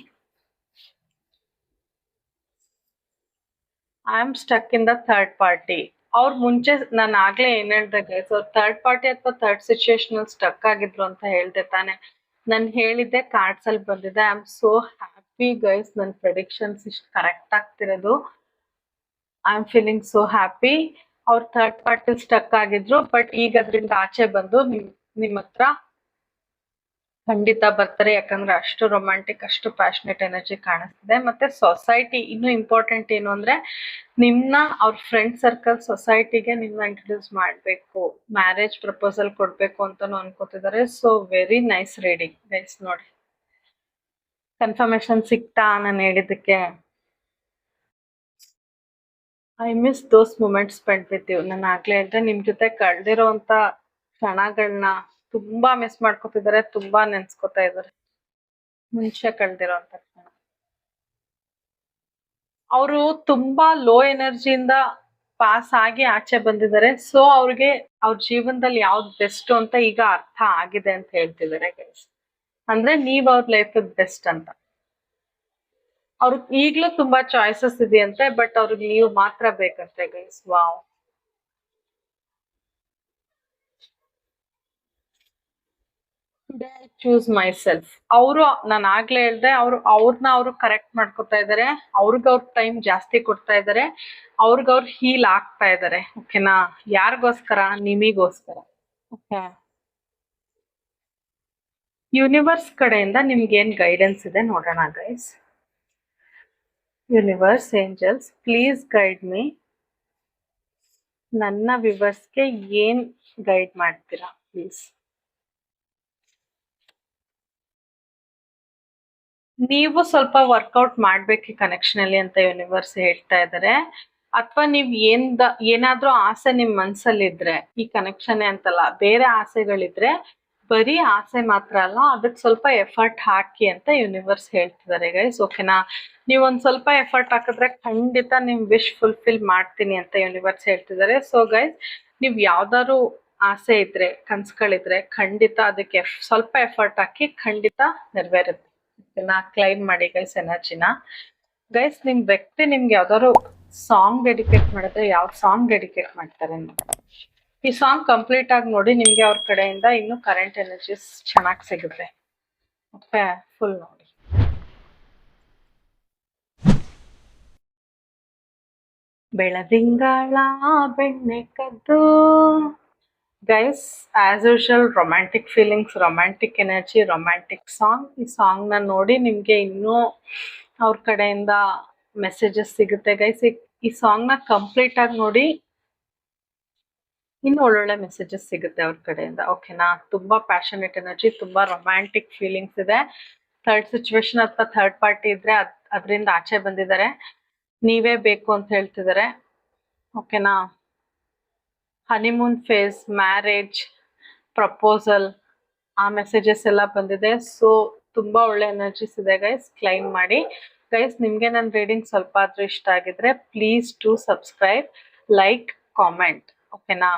I am stuck in the third party. ಅವ್ರ ಮುಂಚೆ ನಾನು ಆಗ್ಲೇ ಏನ್ ಹೇಳ್ದೆ ಗೈಸ್, ಅವ್ರ ಥರ್ಡ್ ಪಾರ್ಟಿ ಅಥವಾ ಥರ್ಡ್ ಸಿಚುಯೇಷನ್ ಸ್ಟಕ್ ಆಗಿದ್ರು ಅಂತ ಹೇಳ್ದೆ ತಾನೆ. ನಾನು ಹೇಳಿದ್ದೆ ಕಾರ್ಡ್ಸ್ ಅಲ್ಲಿ ಬಂದಿದೆ. I am so happy guys, ನನ್ನ ಪ್ರೆಡಿಕ್ಷನ್ಸ್ ಇಷ್ಟು ಕರೆಕ್ಟ್ ಆಗ್ತಿರೋದು. I am feeling so happy. ಅವ್ರ ಥರ್ಡ್ ಪಾರ್ಟಿ ಸ್ಟಕ್ ಆಗಿದ್ರು, ಬಟ್ ಈಗ ಅದರಿಂದ ಆಚೆ ಬಂದು ನಿಮ್ಮ ಹತ್ರ ಖಂಡಿತ ಬರ್ತಾರೆ. ಯಾಕಂದ್ರೆ ಅಷ್ಟು ರೊಮ್ಯಾಂಟಿಕ್, ಅಷ್ಟು ಪ್ಯಾಷನೇಟ್ ಎನರ್ಜಿ ಕಾಣಿಸ್ತಿದೆ. ಮತ್ತೆ ಸೊಸೈಟಿ, ಇನ್ನು ಇಂಪಾರ್ಟೆಂಟ್ ಏನು ಅಂದ್ರೆ ನಿಮ್ನ ಅವ್ರ ಫ್ರೆಂಡ್ ಸರ್ಕಲ್, ಸೊಸೈಟಿಗೆ ನಿಮ್ನ ಇಂಟ್ರೊಡ್ಯೂಸ್ ಮಾಡ್ಬೇಕು, ಮ್ಯಾರೇಜ್ ಪ್ರಪೋಸಲ್ ಕೊಡ್ಬೇಕು ಅಂತಾನು ಅನ್ಕೋತಿದ್ದಾರೆ. So very nice reading guys. ನೋಡಿ, ಕನ್ಫರ್ಮೇಶನ್ ಸಿಕ್ತಾ ನಾನು ಹೇಳಿದ್ದಕ್ಕೆ? I miss those moments spend with you. ನಾನು ಆಗ್ಲೇ ಹೇಳಿದೆ, ನಿಮ್ ಜೊತೆ ಕಳೆದಿರೋಂತ ಕ್ಷಣಗಳನ್ನ ತುಂಬಾ ಮಿಸ್ ಮಾಡ್ಕೊತಿದ್ದಾರೆ, ತುಂಬಾ ನೆನ್ಸ್ಕೊತಾ ಇದಾರೆ, ಮುಂಚೆ ಕಳೆದಿರೋಂತ ಕ್ಷಣ. ಅವರು ತುಂಬಾ ಲೋ ಎನರ್ಜಿಯಿಂದ ಪಾಸ್ ಆಗಿ ಆಚೆ ಬಂದಿದ್ದಾರೆ. ಸೊ ಅವ್ರಿಗೆ ಅವ್ರ ಜೀವನದಲ್ಲಿ ಯಾವ್ದು ಬೆಸ್ಟ್ ಅಂತ ಈಗ ಅರ್ಥ ಆಗಿದೆ ಅಂತ ಹೇಳ್ತಿದ್ದಾರೆ ಗೈಸ್. ಅಂದ್ರೆ ನೀವ್ ಅವ್ರ ಲೈಫ್ ಬೆಸ್ಟ್ ಅಂತ. ಅವ್ರಿಗೆ ಈಗ್ಲೂ ತುಂಬಾ ಚಾಯ್ಸಸ್ ಇದೆಯಂತೆ, ಬಟ್ ಅವ್ರಿಗೆ ನೀವು ಮಾತ್ರ ಬೇಕಂತೆ guys. Wow, today I choose my self. ಅವರು, ನಾನು ಆಗ್ಲೇ ಹೇಳ್ದೆ, ಅವ್ರು ಕರೆಕ್ಟ್ ಮಾಡ್ಕೊತಾ ಇದಾರೆ. ಅವ್ರ ಟೈಮ್ ಜಾಸ್ತಿ ಕೊಡ್ತಾ ಇದಾರೆ, ಅವ್ರು ಹೀಲ್ ಆಗ್ತಾ ಇದಾರೆ. ಓಕೆನಾ, ಯಾರಿಗೋಸ್ಕರ? ನಿಮಿಗೋಸ್ಕರ. ಓಕೆ, ಯೂನಿವರ್ಸ್ ಕಡೆಯಿಂದ ನಿಮ್ಗೆ ಏನ್ ಗೈಡೆನ್ಸ್ ಇದೆ ನೋಡೋಣ guys. Universe, angels, please guide me. ನನ್ನ ವ್ಯೂವರ್ಸ್ಗೆ ಏನ್ ಗೈಡ್ ಮಾಡ್ತೀರಾ ಪ್ಲೀಸ್? ನೀವು ಸ್ವಲ್ಪ ವರ್ಕೌಟ್ ಮಾಡ್ಬೇಕು ಕನೆಕ್ಷನ್ ಅಲ್ಲಿ ಅಂತ ಯೂನಿವರ್ಸ್ ಹೇಳ್ತಾ ಇದಾರೆ. ಅಥವಾ ನೀವ್ ಏನಾದ್ರೂ ಆಸೆ ನಿಮ್ ಮನ್ಸಲ್ಲಿ ಇದ್ರೆ, ಈ ಕನೆಕ್ಷನ್ ಅಂತಲ್ಲ, ಬೇರೆ ಆಸೆಗಳಿದ್ರೆ, ಬರೀ ಆಸೆ ಮಾತ್ರ ಅಲ್ಲ, ಅದಕ್ಕೆ ಸ್ವಲ್ಪ ಎಫರ್ಟ್ ಹಾಕಿ ಅಂತ ಯೂನಿವರ್ಸ್ ಹೇಳ್ತಿದ್ದಾರೆ ಗೈಸ್. ಓಕೆನಾ, ನೀವ್ ಒಂದ್ ಸ್ವಲ್ಪ ಎಫರ್ಟ್ ಹಾಕಿದ್ರೆ ಖಂಡಿತ ನಿಮ್ ವಿಶ್ ಫುಲ್ಫಿಲ್ ಮಾಡ್ತೀನಿ ಅಂತ ಯೂನಿವರ್ಸ್ ಹೇಳ್ತಿದ್ದಾರೆ. ಸೊ ಗೈಸ್, ನೀವ್ ಯಾವ್ದಾದ್ರು ಆಸೆ ಇದ್ರೆ, ಕನ್ಸುಗಳಿದ್ರೆ, ಖಂಡಿತ ಅದಕ್ಕೆ ಸ್ವಲ್ಪ ಎಫರ್ಟ್ ಹಾಕಿ, ಖಂಡಿತ ನೆರವೇರುತ್ತೆ. ಕ್ಲೈಮ್ ಮಾಡಿ ಗೈಸ್ ಎನರ್ಜಿನ. ಗೈಸ್, ನಿಮ್ ವ್ಯಕ್ತಿ ನಿಮ್ಗೆ ಯಾವ್ದಾದ್ರು ಸಾಂಗ್ ಡೆಡಿಕೇಟ್ ಮಾಡಿದ್ರೆ ಯಾವ ಸಾಂಗ್ ಡೆಡಿಕೇಟ್ ಮಾಡ್ತಾರೆ? ಈ ಸಾಂಗ್ ಕಂಪ್ಲೀಟ್ ಆಗಿ ನೋಡಿ, ನಿಮ್ಗೆ ಅವ್ರ ಕಡೆಯಿಂದ ಇನ್ನು ಕರೆಂಟ್ ಎನರ್ಜೀಸ್ ಚೆನ್ನಾಗಿ ಸಿಗುತ್ತೆ. ಓಕೆ, ಫುಲ್ ನೋಡಿ. ಬೆಳದಿಂಗಳ ಬೆಣ್ಣೆ ಕದ್ದು. Guys, as usual romantic feelings, romantic energy, romantic song. ಈ ಸಾಂಗ್ ನ ನೋಡಿ ನಿಮ್ಗೆ ಇನ್ನೂ ಅವ್ರ ಕಡೆಯಿಂದ ಮೆಸೇಜಸ್ ಸಿಗುತ್ತೆ ಗೈಸ್. ಈ ಸಾಂಗ್ ನ ಕಂಪ್ಲೀಟ್ ಆಗಿ ನೋಡಿ, ಇನ್ನು ಒಳ್ಳೊಳ್ಳೆ ಮೆಸೇಜಸ್ ಸಿಗುತ್ತೆ ಅವ್ರ ಕಡೆಯಿಂದ. ಓಕೆನಾ, ತುಂಬಾ ಪ್ಯಾಷನೇಟ್ ಎನರ್ಜಿ, ತುಂಬಾ ರೊಮ್ಯಾಂಟಿಕ್ ಫೀಲಿಂಗ್ಸ್ ಇದೆ. ಥರ್ಡ್ ಸಿಚುವೇಶನ್ ಅಥವಾ ಥರ್ಡ್ ಪಾರ್ಟಿ ಇದ್ರೆ ಅದರಿಂದ ಆಚೆ ಬಂದಿದ್ದಾರೆ, ನೀವೇ ಬೇಕು ಅಂತ ಹೇಳ್ತಿದ್ದಾರೆ. ಓಕೆನಾ, ಹನಿಮೂನ್ ಫೇಸ್, ಮ್ಯಾರೇಜ್ ಪ್ರಪೋಸಲ್, ಆ ಮೆಸೇಜಸ್ ಎಲ್ಲ ಬಂದಿದೆ. ಸೊ ತುಂಬಾ ಒಳ್ಳೆ ಎನರ್ಜೀಸ್ ಇದೆ ಗೈಸ್. ಕ್ಲೈಮ್ ಮಾಡಿ ಗೈಸ್. ನಿಮ್ಗೆ ನನ್ನ ರೀಡಿಂಗ್ ಸ್ವಲ್ಪ ಆದ್ರೂ ಇಷ್ಟ ಆಗಿದ್ರೆ please to subscribe, like, comment. ಓಕೆನಾ,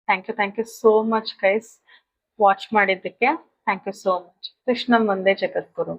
thank you so much guys watch ಮಾಡಿದ್ದಕ್ಕೆ. Thank you so much. Krishna ಒಂದೇ ಜಗದ್ಗುರು.